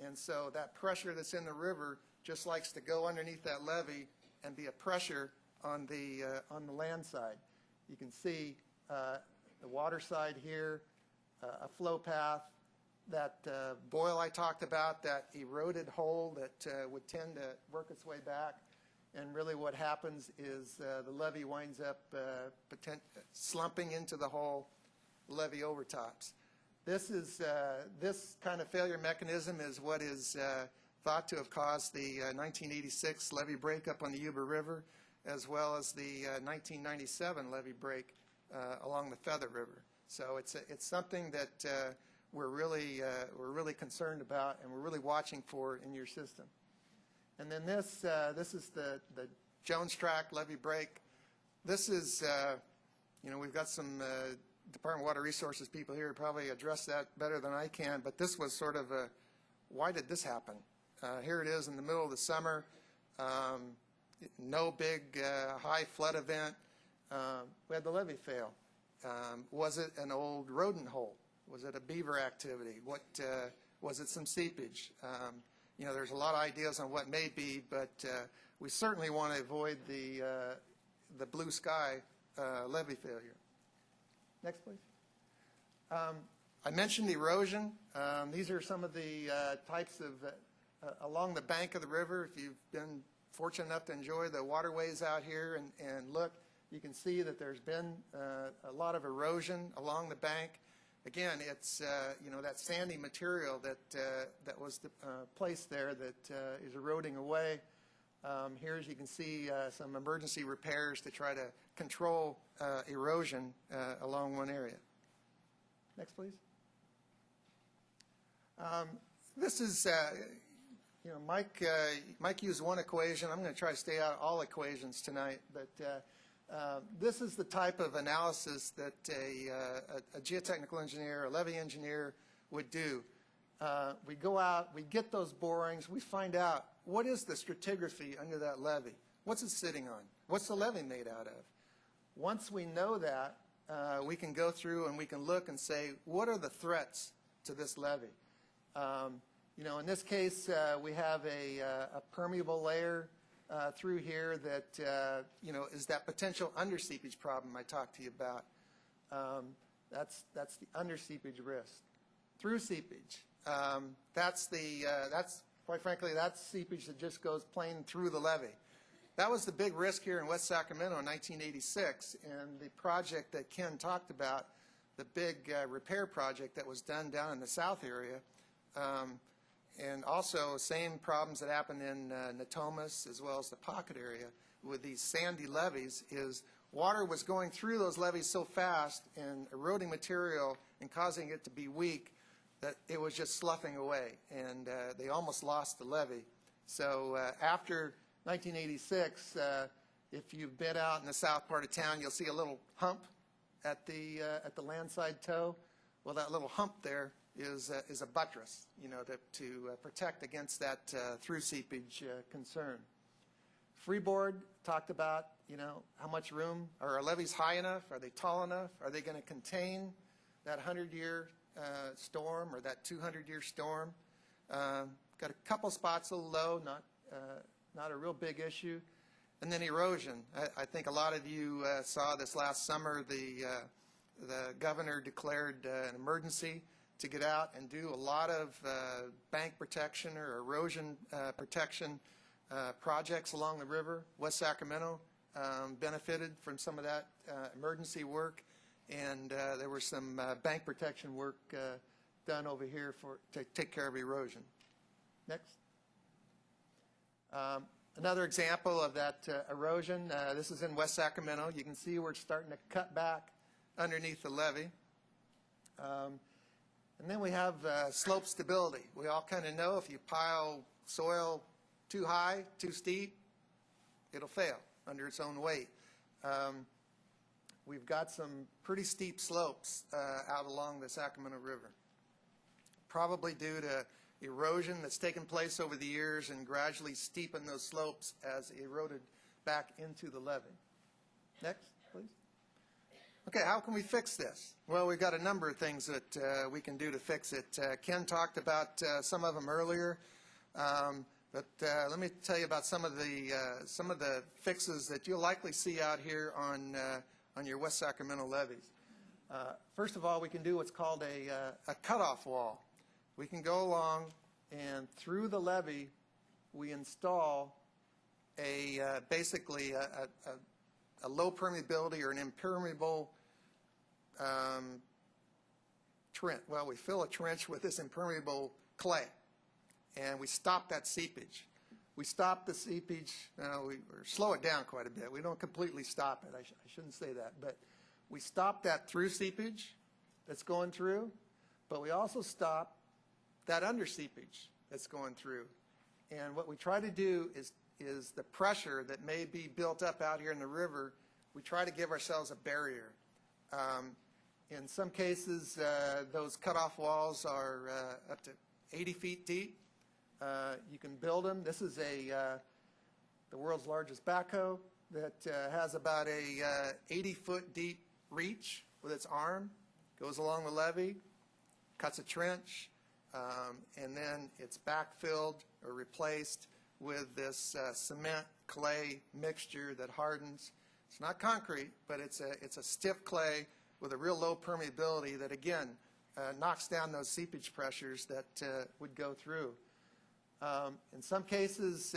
and so that pressure that's in the river just likes to go underneath that levee and be a pressure on the land side. You can see the water side here, a flow path, that boil I talked about, that eroded hole that would tend to work its way back. And really what happens is the levee winds up slumping into the hole, the levee overtops. This kind of failure mechanism is what is thought to have caused the 1986 levee break up on the Yuba River, as well as the 1997 levee break along the Feather River. So it's something that we're really concerned about and we're really watching for in your system. And then this is the Jones Tract levee break. This is, we've got some Department of Water Resources people here who probably address that better than I can, but this was sort of why did this happen? Here it is in the middle of the summer, no big high flood event. We had the levee fail. Was it an old rodent hole? Was it a beaver activity? What was it some seepage? There's a lot of ideas on what may be, but we certainly want to avoid the blue sky levee failure. Next, please. I mentioned erosion. These are some of the types of, along the bank of the river, if you've been fortunate enough to enjoy the waterways out here and look, you can see that there's been a lot of erosion along the bank. Again, it's, that sandy material that was placed there that is eroding away. Here, as you can see, some emergency repairs to try to control erosion along one area. Next, please. This is, Mike used one equation. I'm going to try to stay out of all equations tonight, but this is the type of analysis that a geotechnical engineer, a levee engineer would do. We go out, we get those borings, we find out what is the stratigraphy under that levee? What's it sitting on? What's the levee made out of? Once we know that, we can go through and we can look and say, what are the threats to this levee? In this case, we have a permeable layer through here that, is that potential underseepage problem I talked to you about. That's the underseepage risk. Through seepage, that's quite frankly, that's seepage that just goes plain through the levee. That was the big risk here in West Sacramento in 1986, and the project that Ken talked about, the big repair project that was done down in the south area, and also same problems that happened in Natomas as well as the pocket area with these sandy levees is water was going through those levees so fast and eroding material and causing it to be weak that it was just sloughing away, and they almost lost the levee. So after 1986, if you've been out in the south part of town, you'll see a little hump at the landside toe. Well, that little hump there is a buttress, to protect against that through seepage concern. Freeboard talked about, how much room, are our levees high enough? Are they tall enough? Are they going to contain that 100-year storm or that 200-year storm? Got a couple spots a little low, not a real big issue. And then erosion. I think a lot of you saw this last summer, the governor declared an emergency to get out and do a lot of bank protection or erosion protection projects along the river. West Sacramento benefited from some of that emergency work, and there was some bank protection work done over here to take care of erosion. Next. Another example of that erosion, this is in West Sacramento. You can see we're starting to cut back underneath the levee. And then we have slope stability. We all kind of know if you pile soil too high, too steep, it'll fail under its own weight. We've got some pretty steep slopes out along the Sacramento River, probably due to erosion that's taken place over the years and gradually steepened those slopes as eroded back into the levee. Next, please. Okay, how can we fix this? Well, we've got a number of things that we can do to fix it. Ken talked about some of them earlier, but let me tell you about some of the fixes that you'll likely see out here on your West Sacramento levees. First of all, we can do what's called a cutoff wall. We can go along and through the levee, we install basically a low permeability or an impermeable trench. Well, we fill a trench with this impermeable clay, and we stop that seepage. We stop the seepage, or slow it down quite a bit. We don't completely stop it. I shouldn't say that, but we stop that through seepage that's going through. but we also stop that underseepage that's going through. And what we try to do is the pressure that may be built up out here in the river, we try to give ourselves a barrier. In some cases, those cutoff walls are up to 80 feet deep. You can build them. This is the world's largest backhoe that has about a 80-foot deep reach with its arm, goes along the levee, cuts a trench, and then it's backfilled or replaced with this cement clay mixture that hardens. It's not concrete, but it's a stiff clay with a real low permeability that, again, knocks down those seepage pressures that would go through. In some cases,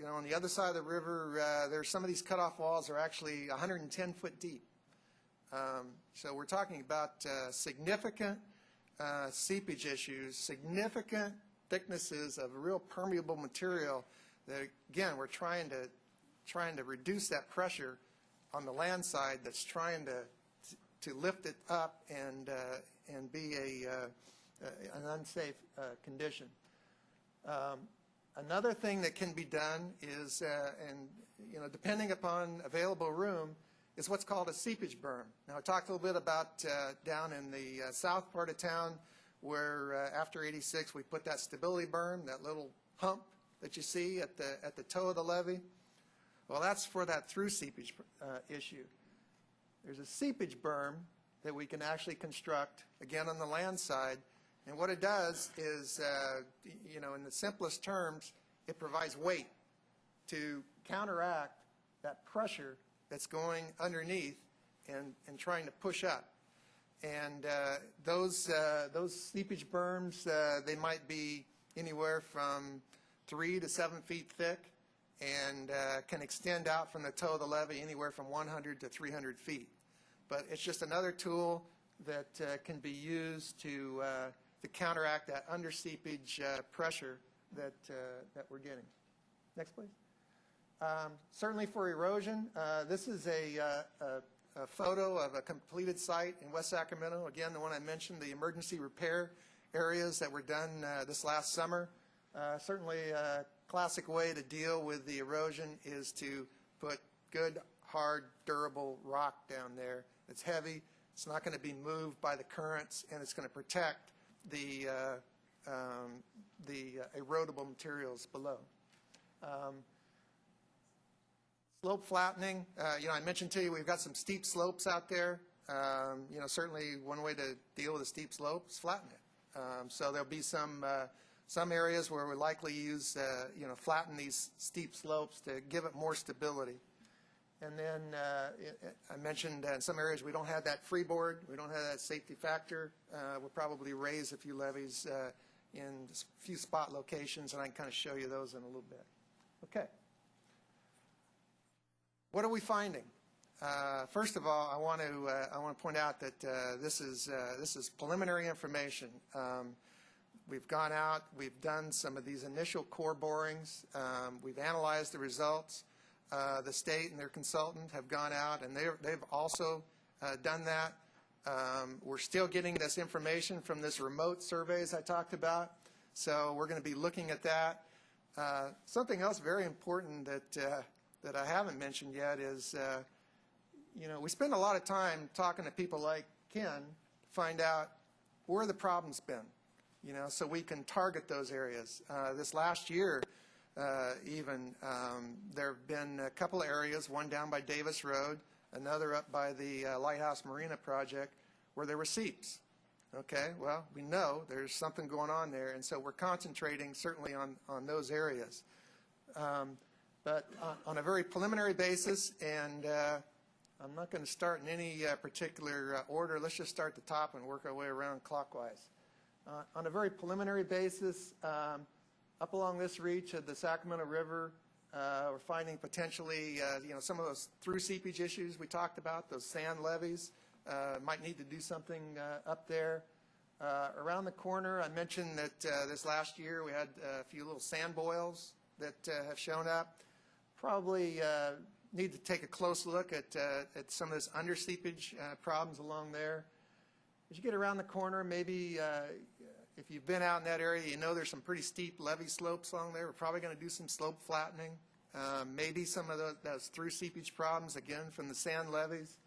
on the other side of the river, there's some of these cutoff walls are actually 110 foot deep. So we're talking about significant seepage issues, significant thicknesses of real permeable material that, again, we're trying to reduce that pressure on the land side that's trying to lift it up and be an unsafe condition. Another thing that can be done is, depending upon available room, is what's called a seepage berm. Now, I talked a little bit about down in the south part of town where after 86 we put that stability berm, that little hump that you see at the toe of the levee. Well, that's for that through seepage issue. There's a seepage berm that we can actually construct, again, on the land side. And what it does is, in the simplest terms, it provides weight to counteract that pressure that's going underneath and trying to push up. And those seepage berms, they might be anywhere from 3 to 7 feet thick and can extend out from the toe of the levee anywhere from 100 to 300 feet. But it's just another tool that can be used to counteract that underseepage pressure that we're getting. Next, please. Certainly for erosion, this is a photo of a completed site in West Sacramento. Again, the one I mentioned, the emergency repair areas that were done this last summer. Certainly a classic way to deal with the erosion is to put good, hard, durable rock down there. It's heavy, it's not going to be moved by the currents, and it's going to protect the erodible materials below. Slope flattening, I mentioned to you we've got some steep slopes out there. Certainly one way to deal with a steep slope is flatten it. So there'll be some areas where we'll likely use, flatten these steep slopes to give it more stability. And then I mentioned in some areas we don't have that freeboard, we don't have that safety factor. We'll probably raise a few levees in a few spot locations, and I can kind of show you those in a little bit. Okay. What are we finding? First of all, I want to point out that this is preliminary information. We've gone out, we've done some of these initial core borings, we've analyzed the results. The state and their consultant have gone out, and they've also done that. We're still getting this information from this remote surveys I talked about, so we're going to be looking at that. Something else very important that I haven't mentioned yet is, we spend a lot of time talking to people like Ken to find out where the problem's been, so we can target those areas. This last year, there have been a couple of areas, one down by Davis Road, another up by the Lighthouse Marina project, where there were seeps. Okay, well, we know there's something going on there, and so we're concentrating certainly on those areas. But on a very preliminary basis, and I'm not going to start in any particular order. Let's just start at the top and work our way around clockwise. On a very preliminary basis, up along this reach of the Sacramento River, we're finding potentially, some of those through seepage issues we talked about, those sand levees, might need to do something up there. Around the corner, I mentioned that this last year we had a few little sand boils that have shown up. Probably need to take a close look at some of this under seepage problems along there. as you get around the corner, maybe if you've been out in that area, you know there's some pretty steep levee slopes along there. We're probably going to do some slope flattening. Maybe some of those through seepage problems, again, from the sand levees.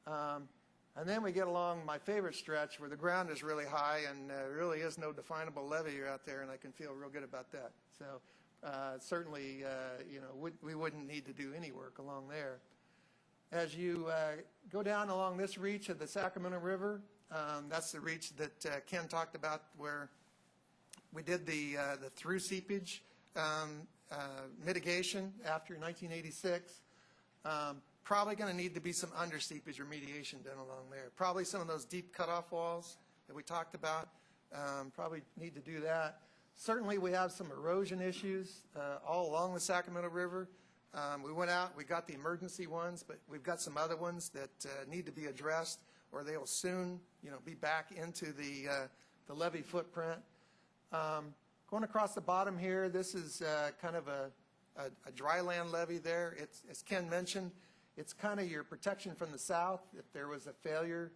And then we get along my favorite stretch where the ground is really high and really is no definable levee out there, and I can feel real good about that. So certainly, you know, we wouldn't need to do any work along there. As you go down along this reach of the Sacramento River, that's the reach that Ken talked about where we did the through seepage mitigation after 1986. Probably going to need to be some under seepage remediation done along there. Probably some of those deep cutoff walls that we talked about, probably need to do that. Certainly we have some erosion issues all along the Sacramento River. We went out, we got the emergency ones, but we've got some other ones that need to be addressed, or they will soon, you know, be back into the levee footprint. Going across the bottom here, this is kind of a dry land levee there. It's, as Ken mentioned, it's kind of your protection from the south. If there was a failure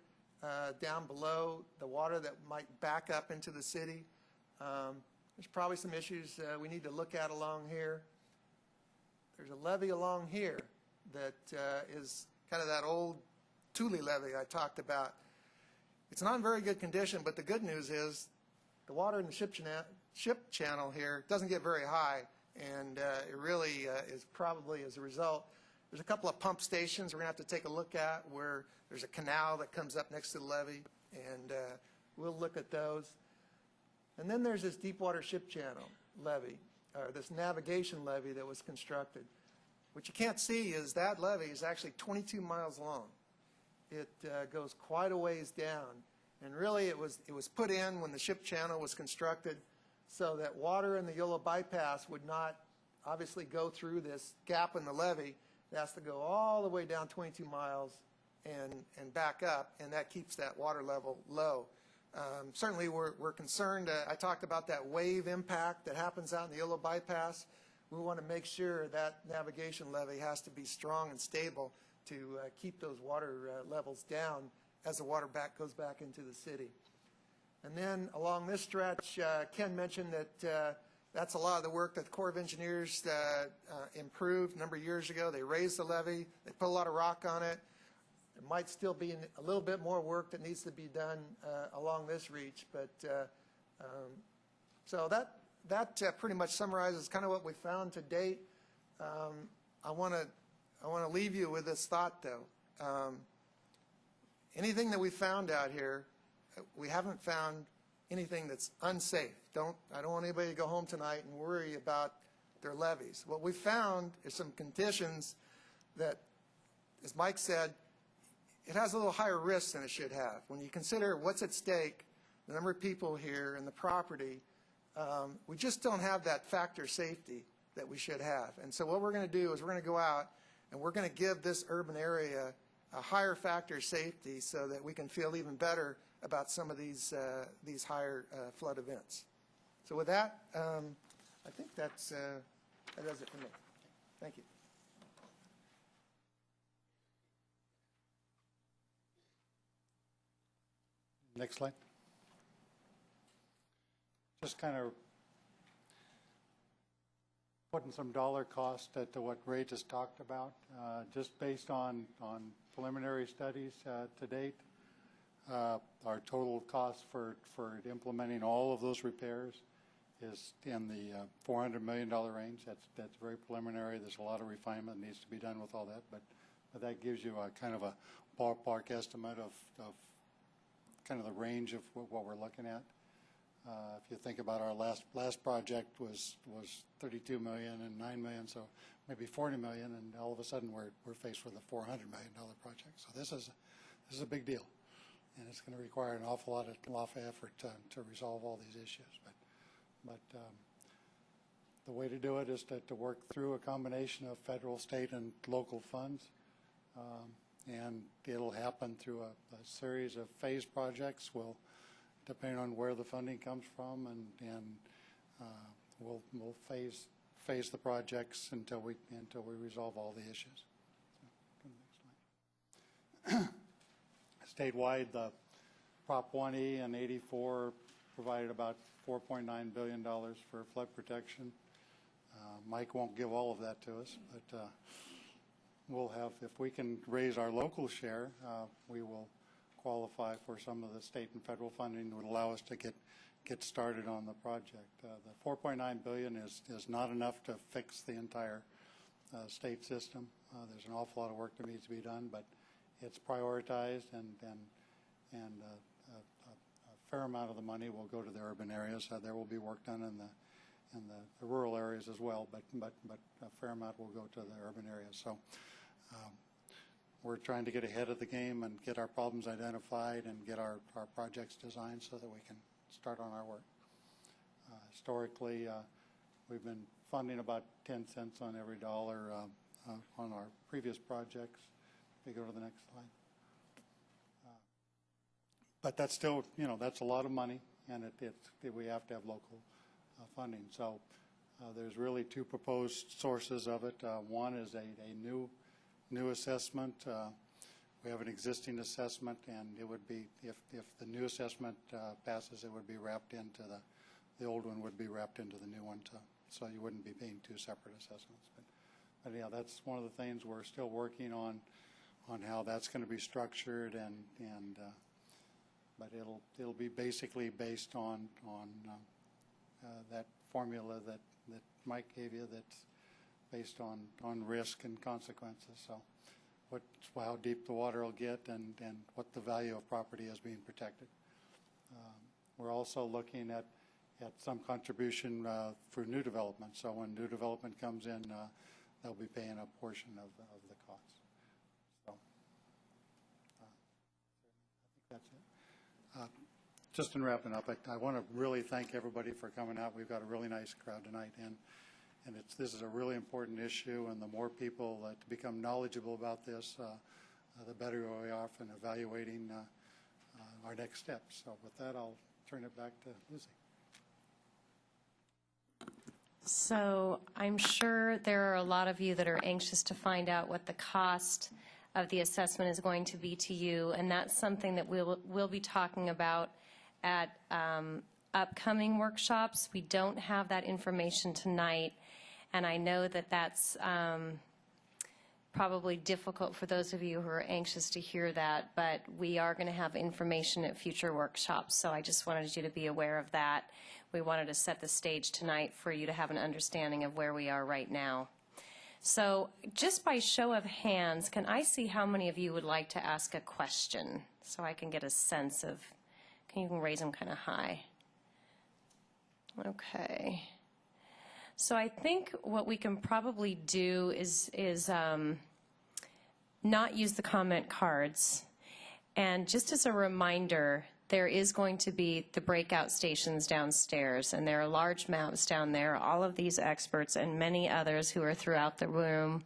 down below, the water that might back up into the city. There's probably some issues we need to look at along here. There's a levee along here that is kind of that old Thule levee I talked about. It's not in very good condition, but the good news is the water in the ship channel here doesn't get very high, and it really is probably as a result. There's a couple of pump stations we're going to have to take a look at where there's a canal that comes up next to the levee, and we'll look at those. And then there's this deep water ship channel levee, or this navigation levee that was constructed. What you can't see is that levee is actually 22 miles long. It goes quite a ways down, and really it was put in when the ship channel was constructed so that water in the Yolo bypass would not obviously go through this gap in the levee. It has to go all the way down 22 miles and back up, and that keeps that water level low. Certainly we're concerned. I talked about that wave impact that happens out in the Yolo bypass. We want to make sure that navigation levee has to be strong and stable to keep those water levels down as the water goes back into the city. And then along this stretch, Ken mentioned that that's a lot of the work that the Corps of Engineers improved a number of years ago. They raised the levee. They put a lot of rock on it. There might still be a little bit more work that needs to be done along this reach. But so that pretty much summarizes kind of what we found to date. I want to leave you with this thought, though. Anything that we found out here, we haven't found anything that's unsafe. I don't want anybody to go home tonight and worry about their levees. What we found is some conditions that, as Mike said, it has a little higher risk than it should have. When you consider what's at stake, the number of people here and the property, we just don't have that factor safety that we should have. And so what we're going to do is we're going to go out and we're going to give this urban area a higher factor safety so that we can feel even better about some of these higher flood events. So with that, I think that does it for me. Thank you. Next slide. Just kind of putting some dollar cost to what Ray just talked about, just based on preliminary studies to date. Our total cost for implementing all of those repairs is in the $400 million range. That's very preliminary. There's a lot of refinement that needs to be done with all that, but that gives you a kind of a ballpark estimate of kind of the range of what we're looking at. If you think about our last project was 32 million and 9 million, so maybe 40 million, and all of a sudden we're faced with a $400 million project. So this is a big deal, and it's going to require an awful lot of effort to resolve all these issues. But the way to do it is to work through a combination of federal, state, and local funds, and it'll happen through a series of phased projects. Depending on where the funding comes from, and we'll phase the projects until we resolve all the issues. So, statewide, Prop 1E and 84 provided about $4.9 billion for flood protection. Mike won't give all of that to us, but we'll have, if we can raise our local share, we will qualify for some of the state and federal funding that would allow us to get started on the project. The $4.9 billion is not enough to fix the entire state system. There's an awful lot of work that needs to be done, but it's prioritized, and a fair amount of the money will go to the urban areas. There will be work done in the rural areas as well, but a fair amount will go to the urban areas. So we're trying to get ahead of the game and get our problems identified and get our projects designed so that we can start on our work. Historically, we've been funding about 10 cents on every dollar on our previous projects. If you go to the next slide. But that's still, that's a lot of money, and we have to have local funding. So there's really two proposed sources of it. One is a new assessment. We have an existing assessment, and it would be, if the new assessment passes, it would be wrapped into the old one would be wrapped into the new one, so you wouldn't be paying two separate assessments. But yeah, that's one of the things we're still working on how that's going to be structured, but it'll be basically based on that formula that Mike gave you, that's based on risk and consequences. So how deep the water will get and what the value of property is being protected. We're also looking at some contribution for new development. So when new development comes in, they'll be paying a portion of the cost. So I think that's it. Just in wrapping up, I want to really thank everybody for coming out. We've got a really nice crowd tonight, and this is a really important issue, and the more people to become knowledgeable about this, the better we are in evaluating our next steps. So with that, I'll turn it back to Lizzie. So I'm sure there are a lot of you that are anxious to find out what the cost of the assessment is going to be to you, and that's something that we'll be talking about at upcoming workshops. We don't have that information tonight, and I know that that's probably difficult for those of you who are anxious to hear that, but we are going to have information at future workshops, so I just wanted you to be aware of that. We wanted to set the stage tonight for you to have an understanding of where we are right now. So just by show of hands, can I see how many of you would like to ask a question so I can get a sense of, you can raise them kind of high. Okay. So I think what we can probably do is not use the comment cards. And just as a reminder, there is going to be the breakout stations downstairs, and there are large maps down there. All of these experts and many others who are throughout the room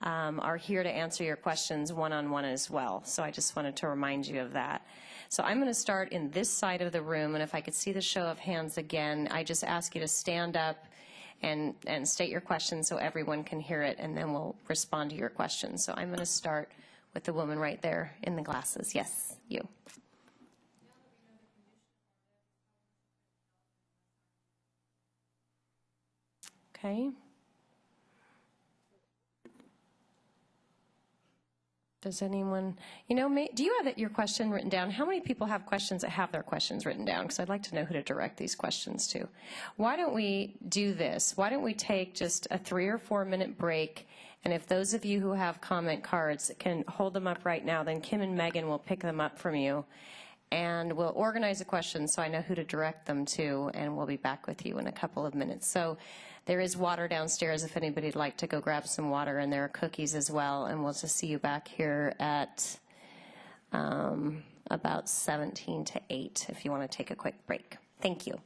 are here to answer your questions one-on-one as well. So I just wanted to remind you of that. So I'm going to start in this side of the room, and if I could see the show of hands again, I just ask you to stand up and state your question so everyone can hear it, and then we'll respond to your questions. So I'm going to start with the woman right there in the glasses. Yes, you. Okay. Does anyone, do you have your question written down? How many people have questions that have their questions written down? Because I'd like to know who to direct these questions to. Why don't we do this? Why don't we take just a 3 or 4 minute break, and if those of you who have comment cards can hold them up right now, then Kim and Megan will pick them up from you, and we'll organize the questions so I know who to direct them to, and we'll be back with you in a couple of minutes. So there is water downstairs if anybody'd like to go grab some water, and there are cookies as well, and we'll just see you back here at about 17 to 8 if you want to take a quick break. Thank you.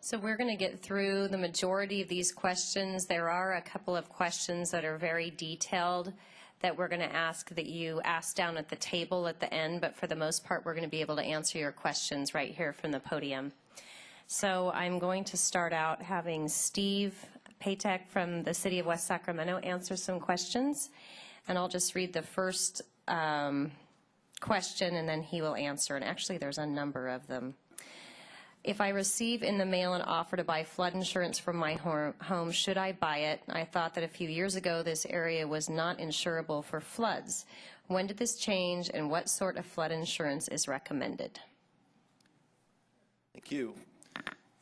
So we're going to get through the majority of these questions. There are a couple of questions that are very detailed that we're going to ask that you ask down at the table at the end, but for the most part, we're going to be able to answer your questions right here from the podium. So I'm going to start out having Steve Patek from the City of West Sacramento answer some questions, and I'll just read the first question, and then he will answer. And actually, there's a number of them. If I receive in the mail an offer to buy flood insurance from my home, should I buy it? I thought that a few years ago this area was not insurable for floods. When did this change, and what sort of flood insurance is recommended? Thank you.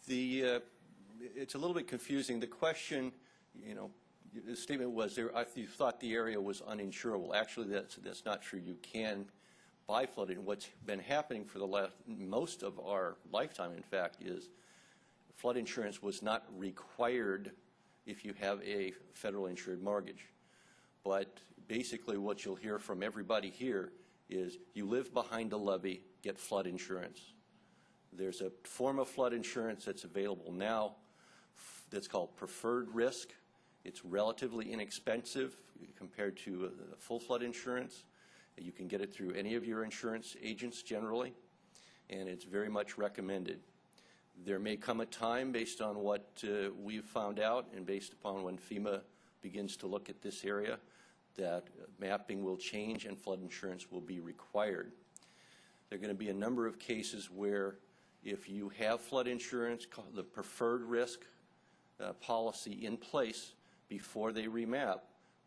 It's a little bit confusing. The question, the statement was you thought the area was uninsurable. Actually, that's not true. You can buy flooding. What's been happening for most of our lifetime, in fact, is flood insurance was not required if you have a federal insured mortgage. But basically what you'll hear from everybody here is you live behind a levee, get flood insurance. There's a form of flood insurance that's available now that's called preferred risk. It's relatively inexpensive compared to full flood insurance. You can get it through any of your insurance agents generally, and it's very much recommended. There may come a time, based on what we've found out and based upon when FEMA begins to look at this area, that mapping will change and flood insurance will be required. There are going to be a number of cases where if you have flood insurance, the preferred risk policy in place before they remap,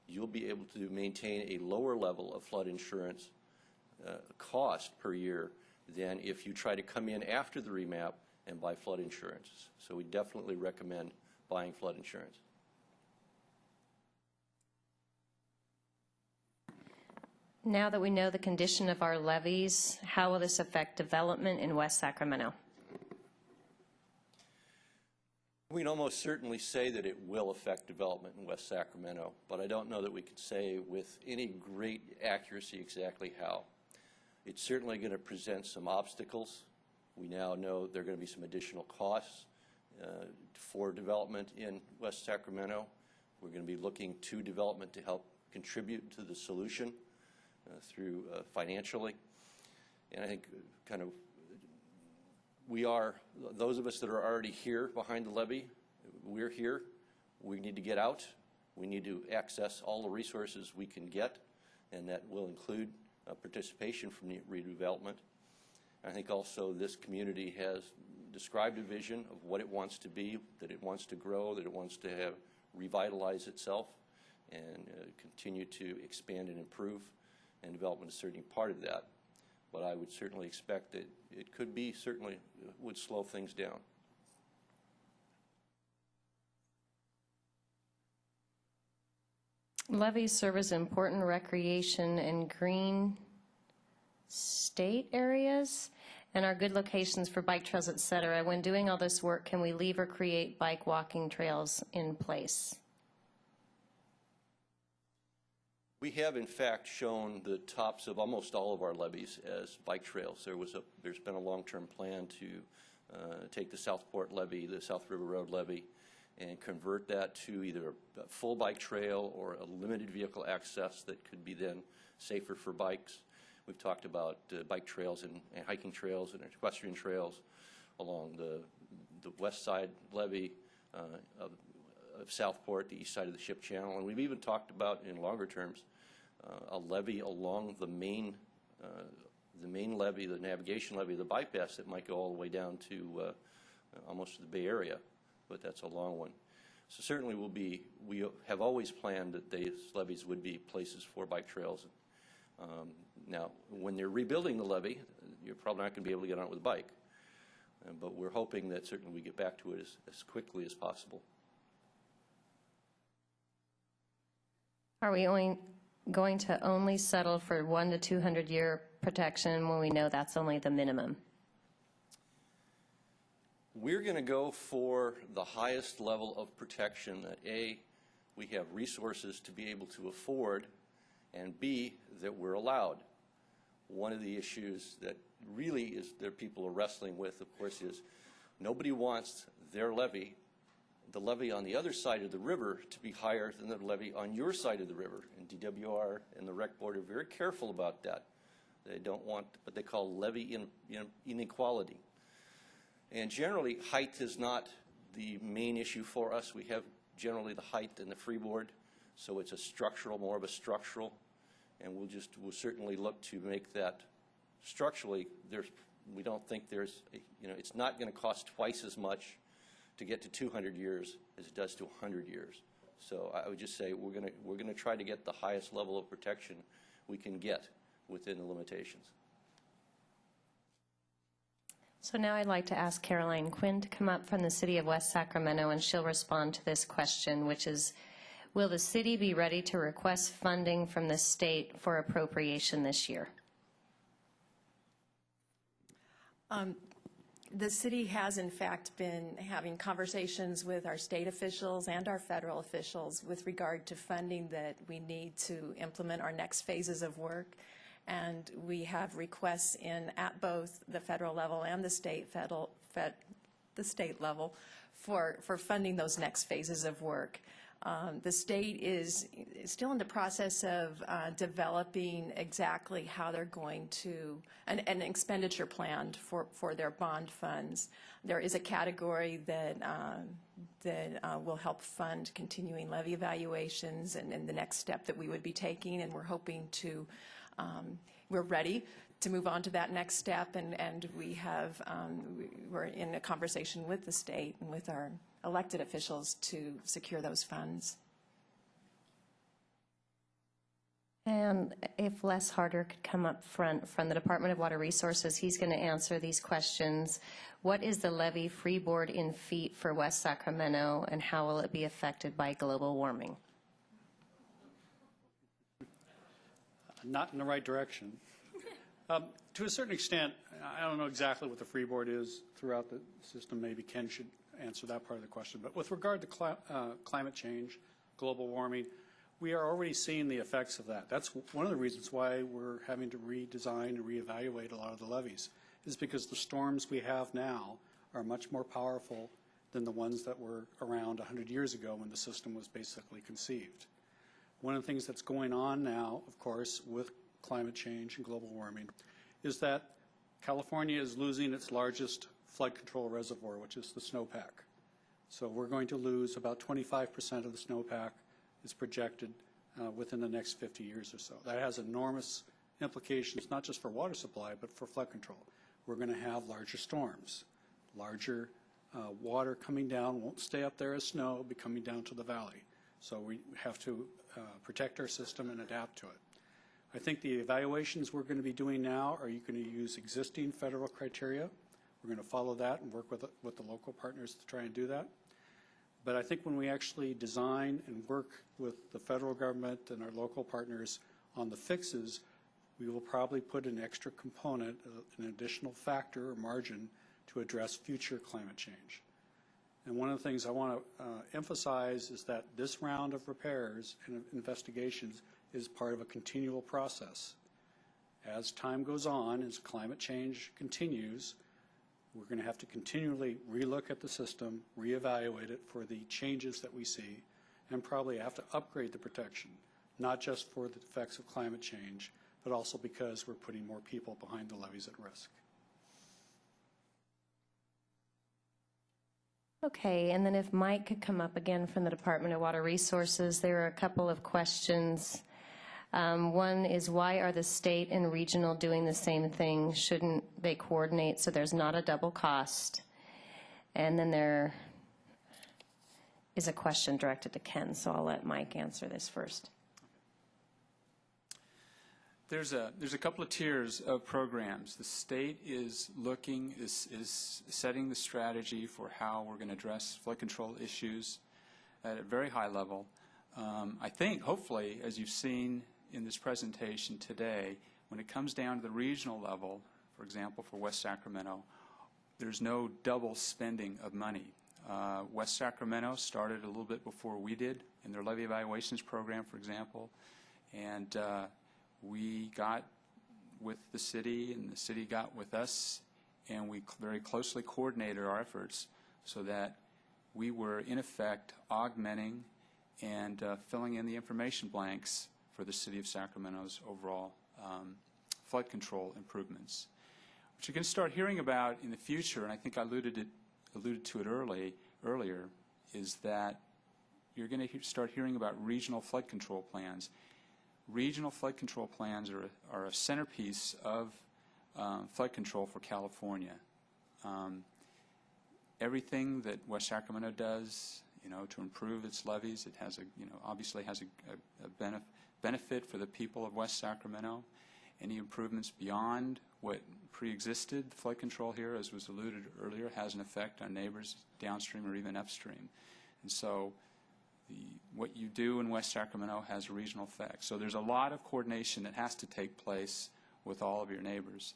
you'll be able to maintain a lower level of flood insurance cost per year than if you try to come in after the remap and buy flood insurance. So we definitely recommend buying flood insurance. Now that we know the condition of our levees, how will this affect development in West Sacramento? We'd almost certainly say that it will affect development in West Sacramento, but I don't know that we could say with any great accuracy exactly how. It's certainly going to present some obstacles. We now know there are going to be some additional costs for development in West Sacramento. We're going to be looking to development to help contribute to the solution through financially. And I think kind of those of us that are already here behind the levee, we're here. We need to get out. We need to access all the resources we can get, and that will include participation from redevelopment. I think also this community has described a vision of what it wants to be, that it wants to grow, that it wants to have revitalize itself and continue to expand and improve, and development is certainly part of that. But I would certainly expect that it could be, certainly would slow things down. Levees serve as important recreation and green state areas and are good locations for bike trails, et cetera. When doing all this work, can we leave or create bike walking trails in place? We have, in fact, shown the tops of almost all of our levees as bike trails. There's been a long-term plan to take the Southport levee, the South River Road levee, and convert that to either a full bike trail or a limited vehicle access that could be then safer for bikes. We've talked about bike trails and hiking trails and equestrian trails along the west side levee of Southport, the east side of the ship channel, and we've even talked about, in longer terms, a levee along the main levee, the navigation levee, the bypass that might go all the way down to almost to the Bay Area, but that's a long one. So certainly we have always planned that these levees would be places for bike trails. Now, when they're rebuilding the levee, you're probably not going to be able to get on it with a bike, but we're hoping that certainly we get back to it as quickly as possible. Are we going to only settle for 100 to 200 year protection when we know that's only the minimum? We're going to go for the highest level of protection that A, we have resources to be able to afford, and B, that we're allowed. One of the issues that really is that people are wrestling with, of course, is Nobody wants their levy, the levy on the other side of the river, to be higher than the levy on your side of the river. And DWR and the Rec Board are very careful about that. They don't want what they call levy inequality. And generally, height is not the main issue for us. We have generally the height in the freeboard, so it's a structural, more of a structural, and we'll certainly look to make that structurally. We don't think there's, it's not going to cost twice as much to get to 200 years as it does to 100 years. So I would just say we're going to try to get the highest level of protection we can get within the limitations. So now I'd like to ask Caroline Quinn to come up from the City of West Sacramento, and she'll respond to this question, which is, will the city be ready to request funding from the state for appropriation this year? The city has, in fact, been having conversations with our state officials and our federal officials with regard to funding that we need to implement our next phases of work. And we have requests in at both the federal level and the state level for funding those next phases of work. The state is still in the process of developing exactly how they're going to, an expenditure plan for their bond funds. There is a category that will help fund continuing levy evaluations and the next step that we would be taking, and we're hoping to, we're ready to move on to that next step, and we're in a conversation with the state and with our elected officials to secure those funds. And if Les Harder could come up front from the Department of Water Resources, he's going to answer these questions. What is the levy freeboard in feet for West Sacramento, and how will it be affected by global warming? Not in the right direction. To a certain extent, I don't know exactly what the freeboard is throughout the system. Maybe Ken should answer that part of the question. But with regard to climate change, global warming, we are already seeing the effects of that. That's one of the reasons why we're having to redesign and reevaluate a lot of the levees, is because the storms we have now are much more powerful than the ones that were around 100 years ago when the system was basically conceived. One of the things that's going on now, of course, with climate change and global warming is that California is losing its largest flood control reservoir, which is the snowpack. So we're going to lose about 25% of the snowpack is projected within the next 50 years or so. That has enormous implications, not just for water supply, but for flood control. We're going to have larger storms, larger water coming down, won't stay up there as snow, it'll be coming down to the valley. So we have to protect our system and adapt to it. I think the evaluations we're going to be doing now are you going to use existing federal criteria. We're going to follow that and work with the local partners to try and do that. But I think when we actually design and work with the federal government and our local partners on the fixes, we will probably put an extra component, an additional factor or margin to address future climate change. And one of the things I want to emphasize is that this round of repairs and investigations is part of a continual process. As time goes on, as climate change continues, we're going to have to continually relook at the system, reevaluate it for the changes that we see, and probably have to upgrade the protection, not just for the effects of climate change, but also because we're putting more people behind the levees at risk. Okay, and then if Mike could come up again from the Department of Water Resources, there are a couple of questions. One is, why are the state and regional doing the same thing? Shouldn't they coordinate so there's not a double cost? And then there is a question directed to Ken, so I'll let Mike answer this first. There's a couple of tiers of programs. The state is setting the strategy for how we're going to address flood control issues at a very high level. I think, hopefully, as you've seen in this presentation today, when it comes down to the regional level, for example, for West Sacramento, there's no double spending of money. West Sacramento started a little bit before we did in their levy evaluations program, for example, and we got with the city and the city got with us and we very closely coordinated our efforts so that we were, in effect, augmenting and filling in the information blanks for the City of Sacramento's overall flood control improvements. What you're going to start hearing about in the future, and I think I alluded to it earlier, is that you're going to start hearing about regional flood control plans. Regional flood control plans are a centerpiece of flood control for California. Everything that West Sacramento does, to improve its levees, it has obviously has a benefit for the people of West Sacramento. Any improvements beyond what pre-existed flood control here, as was alluded earlier, has an effect on neighbors downstream or even upstream. And so what you do in West Sacramento has a regional effect. So there's a lot of coordination that has to take place with all of your neighbors.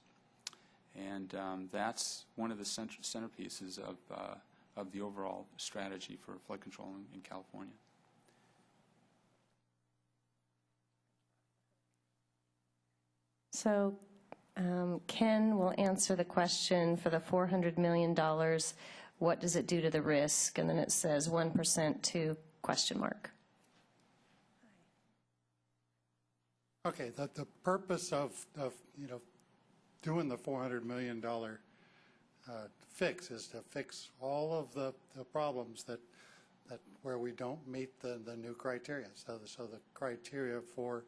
And that's one of the centerpieces of the overall strategy for flood control in California. So Ken will answer the question for the $400 million, what does it do to the risk? And then it says 1% to question mark. Okay, the purpose of doing the $400 million fix is to fix all of the problems that where we don't meet the new criteria. So the criteria for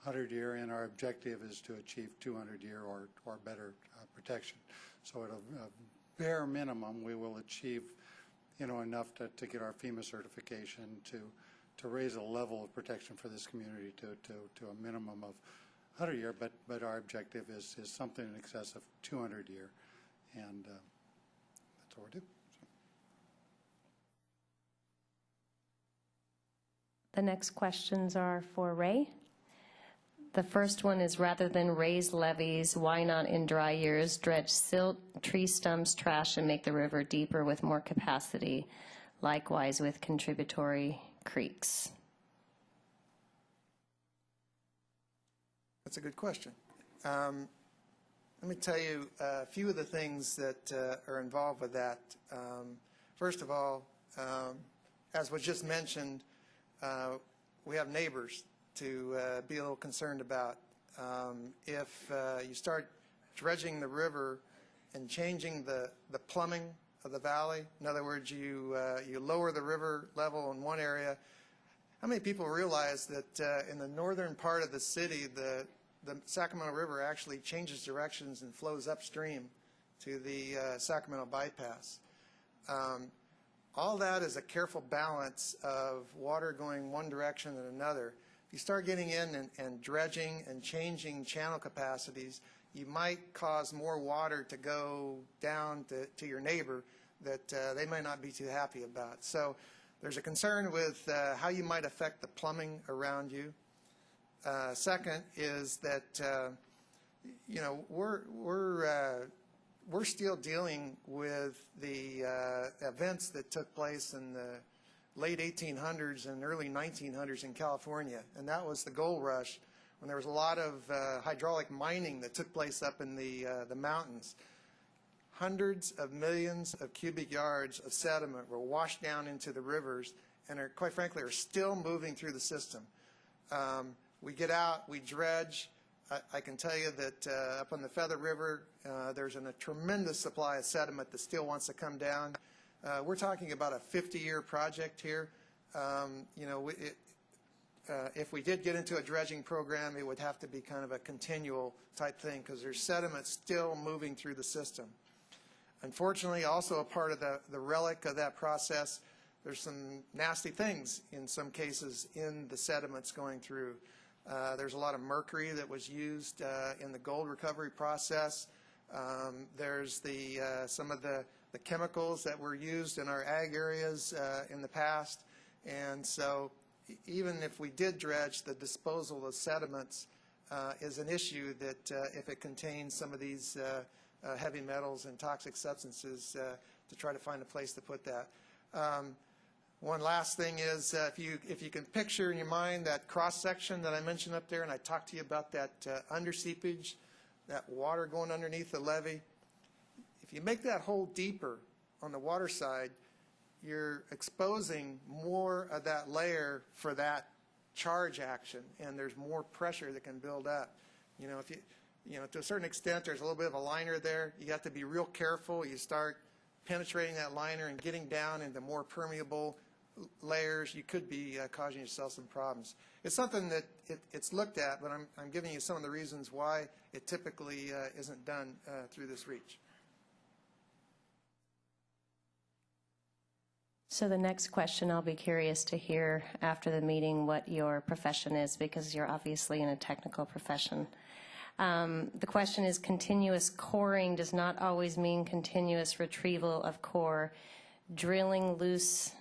100-year, and our objective is to achieve 200-year or better protection. So at a bare minimum, we will achieve enough to get our FEMA certification to raise a level of protection for this community to a minimum of 100-year, but our objective is something in excess of 200-year, and that's what we do. So. The next questions are for Ray. The first one is, rather than raise levees, why not in dry years dredge silt, tree stumps, trash, and make the river deeper with more capacity, likewise with contributory creeks? That's a good question. Let me tell you a few of the things that are involved with that. First of all, as was just mentioned, we have neighbors to be a little concerned about. If you start dredging the river and changing the plumbing of the valley, in other words, you lower the river level in one area, how many people realize that in the northern part of the city, the Sacramento River actually changes directions and flows upstream to the Sacramento bypass? All that is a careful balance of water going one direction and another. If you start getting in and dredging and changing channel capacities, you might cause more water to go down to your neighbor that they might not be too happy about. So there's a concern with how you might affect the plumbing around you. Second is that we're still dealing with the events that took place in the late 1800s and early 1900s in California, and that was the gold rush, when there was a lot of hydraulic mining that took place up in the mountains. Hundreds of millions of cubic yards of sediment were washed down into the rivers and are, quite frankly, are still moving through the system. We get out, we dredge. I can tell you that up on the Feather River, there's a tremendous supply of sediment that still wants to come down. We're talking about a 50-year project here. If we did get into a dredging program, it would have to be kind of a continual type thing because there's sediment still moving through the system. Unfortunately, also a part of the relic of that process, there's some nasty things in some cases in the sediments going through. There's a lot of mercury that was used in the gold recovery process. There's some of the chemicals that were used in our ag areas in the past. And so even if we did dredge, the disposal of sediments is an issue that if it contains some of these heavy metals and toxic substances, to try to find a place to put that. One last thing is if you can picture in your mind that cross-section that I mentioned up there, and I talked to you about that underseepage, that water going underneath the levee. you make that hole deeper on the water side, you're exposing more of that layer for that charge action, and there's more pressure that can build up. You know, if you know, to a certain extent, there's a little bit of a liner there. You have to be real careful. You start penetrating that liner and getting down into more permeable layers, you could be causing yourself some problems. It's something that it's looked at, but I'm giving you some of the reasons why it typically isn't done through this reach. So the next question, I'll be curious to hear after the meeting what your profession is, because you're obviously in a technical profession. The question is, continuous coring does not always mean continuous retrieval of core. Drilling loose,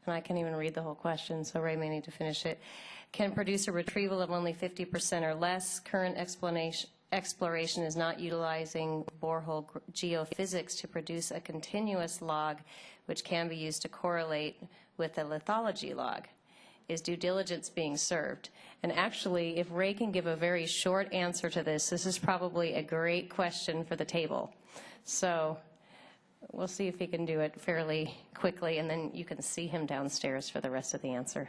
and I can't even read the whole question, so Ray may need to finish it, can produce a retrieval of only 50% or less. Current exploration is not utilizing borehole geophysics to produce a continuous log, which can be used to correlate with a lithology log. Is due diligence being served? And actually, if Ray can give a very short answer to this, this is probably a great question for the table. So we'll see if he can do it fairly quickly, and then you can see him downstairs for the rest of the answer.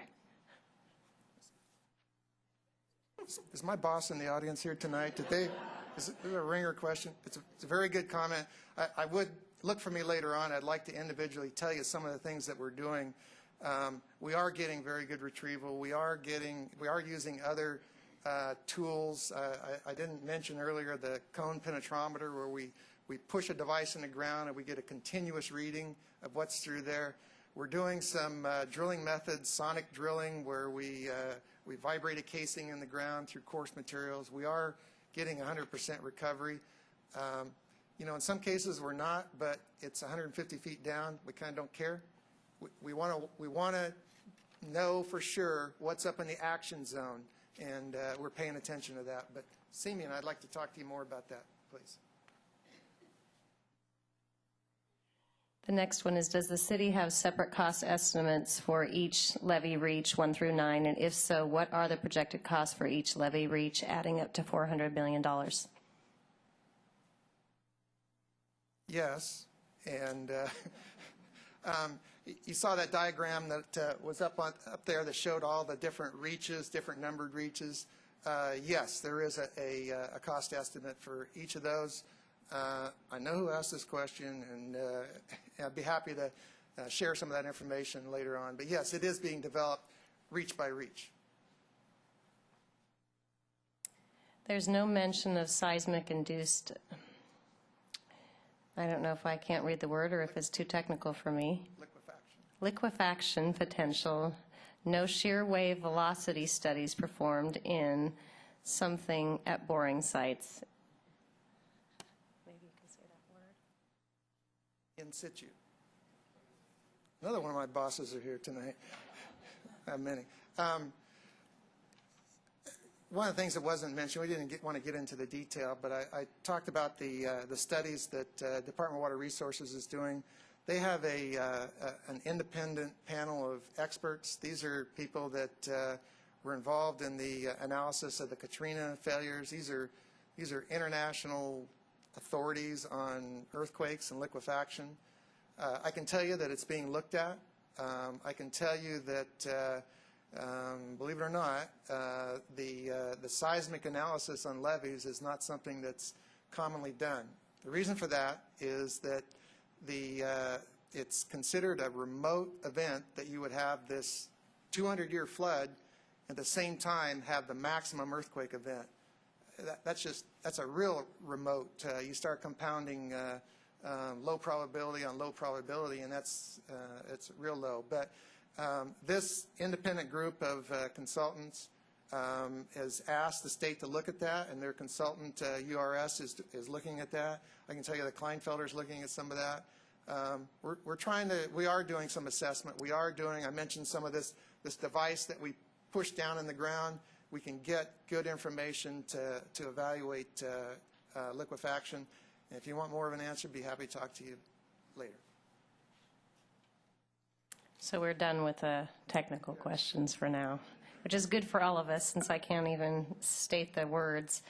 Is my boss in the audience here tonight? Is it a ringer question? It's a very good comment. I would look for me later on. I'd like to individually tell you some of the things that we're doing. We are getting very good retrieval. We are using other tools. I didn't mention earlier the cone penetrometer, where we push a device in the ground and we get a continuous reading of what's through there. We're doing some drilling methods, sonic drilling, where we vibrate a casing in the ground through coarse materials. We are getting 100% recovery. You know, in some cases we're not, but it's 150 feet down. We kind of don't care. We want to know for sure what's up in the action zone, and we're paying attention to that. But Simeon, I'd like to talk to you more about that, please. The next one is, does the city have separate cost estimates for each levee reach 1 through 9? And if so, what are the projected costs for each levee reach, adding up to $400 million? Yes, and you saw that diagram that was up there that showed all the different reaches, different numbered reaches. Yes, there is a cost estimate for each of those. I know who asked this question, and I'd be happy to share some of that information later on. But yes, it is being developed reach by reach. There's no mention of seismic-induced, I don't know if I can't read the word or if it's too technical for me. Liquefaction potential. No shear wave velocity studies performed in something at boring sites. Maybe you can say that word. In situ. Another one of my bosses are here tonight. I have many. One of the things that wasn't mentioned, we didn't want to get into the detail, but I talked about the studies that Department of Water Resources is doing. They have an independent panel of experts. These are people that were involved in the analysis of the Katrina failures. These are international authorities on earthquakes and liquefaction. I can tell you that it's being looked at. I can tell you that believe it or not, the seismic analysis on levees is not something that's commonly done. The reason for that is that it's considered a remote event that you would have this 200-year flood at the same time have the maximum earthquake event. That's a real remote. You start compounding low probability on low probability, and it's real low. But this independent group of consultants has asked the state to look at that, and their consultant, URS, is looking at that. I can tell you that Kleinfelder is looking at some of that. We are doing some assessment. We are doing, I mentioned some of this device that we push down in the ground. We can get good information to evaluate liquefaction. And if you want more of an answer, I'd be happy to talk to you later. So we're done with the technical questions for now, which is good for all of us since I can't even state the words.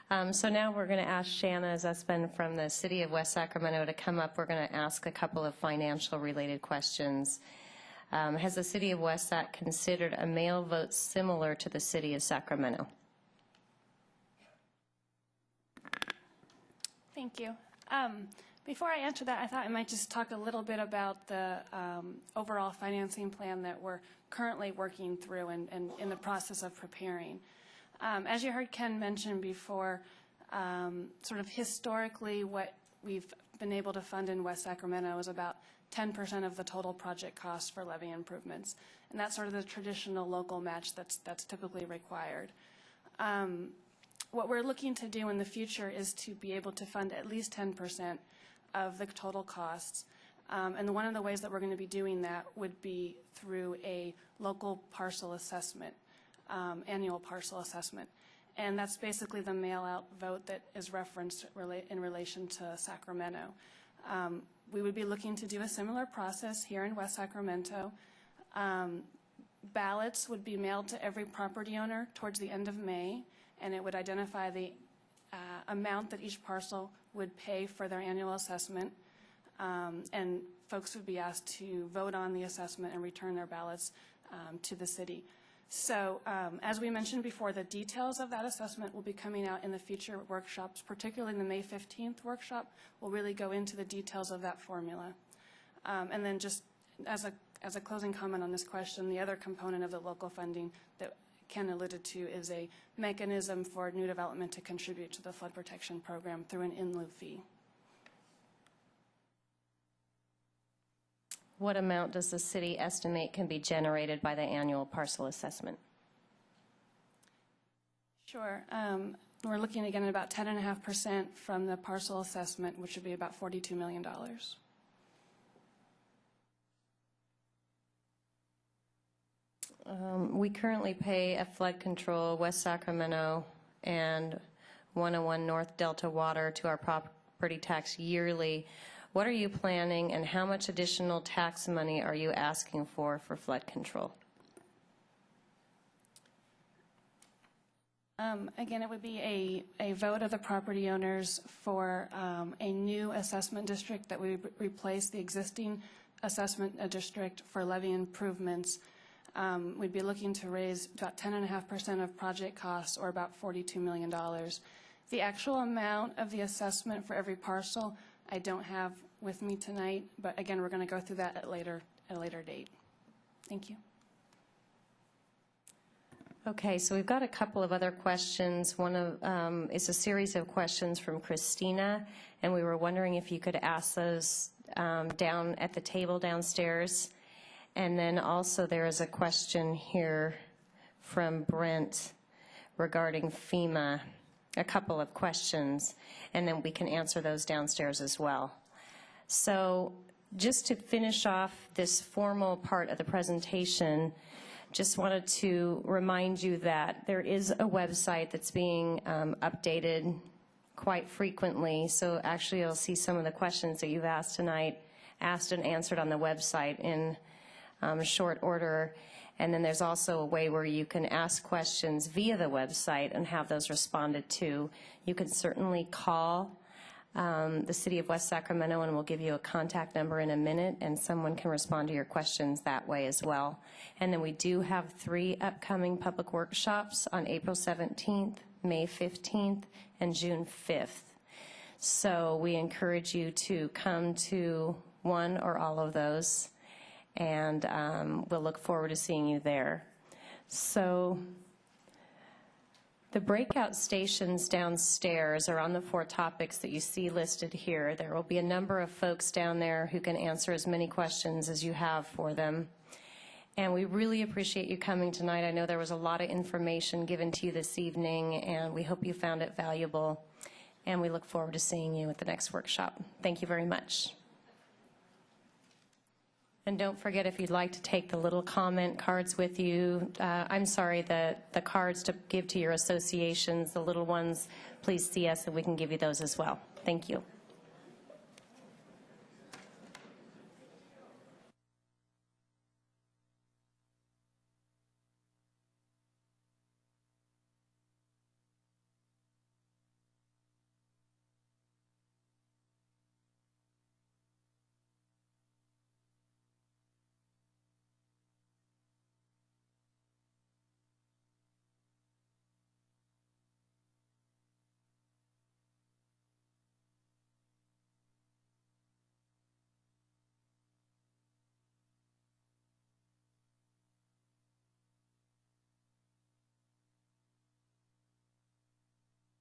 So now we're going to ask Shanna Zussman from the City of West Sacramento to come up. We're going to ask a couple of financial related questions. Has the City of West Sac considered a mail vote similar to the City of Sacramento? Thank you. Before I answer that, I thought I might just talk a little bit about the overall financing plan that we're currently working through and in the process of preparing. As you heard Ken mention before, sort of historically what we've been able to fund in West Sacramento is about 10% of the total project cost for levee improvements. And that's sort of the traditional local match that's typically required. What we're looking to do in the future is to be able to fund at least 10% of the total costs. And one of the ways that we're going to be doing that would be through a local parcel assessment, annual parcel assessment. And that's basically the mail-out vote that is referenced in relation to Sacramento. We would be looking to do a similar process here in West Sacramento. Ballots would be mailed to every property owner towards the end of May, and it would identify the amount that each parcel would pay for their annual assessment. And folks would be asked to vote on the assessment and return their ballots to the city. So as we mentioned before, the details of that assessment will be coming out in the future workshops, particularly in the May 15th workshop. We'll really go into the details of that formula. And then just as a closing comment on this question, the other component of the local funding that Ken alluded to is a mechanism for new development to contribute to the flood protection program through an in lieu fee. What amount does the city estimate can be generated by the annual parcel assessment? Sure. We're looking again at about 10.5% from the parcel assessment, which would be about $42 million. We currently pay a flood control West Sacramento and 101 North Delta Water to our property tax yearly. What are you planning, and how much additional tax money are you asking for flood control? Again, it would be a vote of the property owners for a new assessment district that would replace the existing assessment district for levee improvements. We'd be looking to raise about 10.5% of project costs, or about $42 million. The actual amount of the assessment for every parcel I don't have with me tonight, but again, we're going to go through that at a later date. Thank you. Okay, so we've got a couple of other questions. One of is a series of questions from Christina, and we were wondering if you could ask those down at the table downstairs. And then also there is a question here from Brent regarding FEMA, a couple of questions, and then we can answer those downstairs as well. So just to finish off this formal part of the presentation, just wanted to remind you that there is a website that's being updated quite frequently. So actually you'll see some of the questions that you've asked tonight asked and answered on the website in short order. And then there's also a way where you can ask questions via the website and have those responded to. You can certainly call the City of West Sacramento, and we'll give you a contact number in a minute, and someone can respond to your questions that way as well. And then we do have 3 upcoming public workshops on April 17th, May 15th, and June 5th. So we encourage you to come to one or all of those, and we'll look forward to seeing you there. So the breakout stations downstairs are on the 4 topics that you see listed here. There will be a number of folks down there who can answer as many questions as you have for them. And we really appreciate you coming tonight. I know there was a lot of information given to you this evening, and we hope you found it valuable. And we look forward to seeing you at the next workshop. Thank you very much. And don't forget, if you'd like to take the little comment cards with you, the cards to give to your associations, the little ones, please see us and we can give you those as well. Thank you.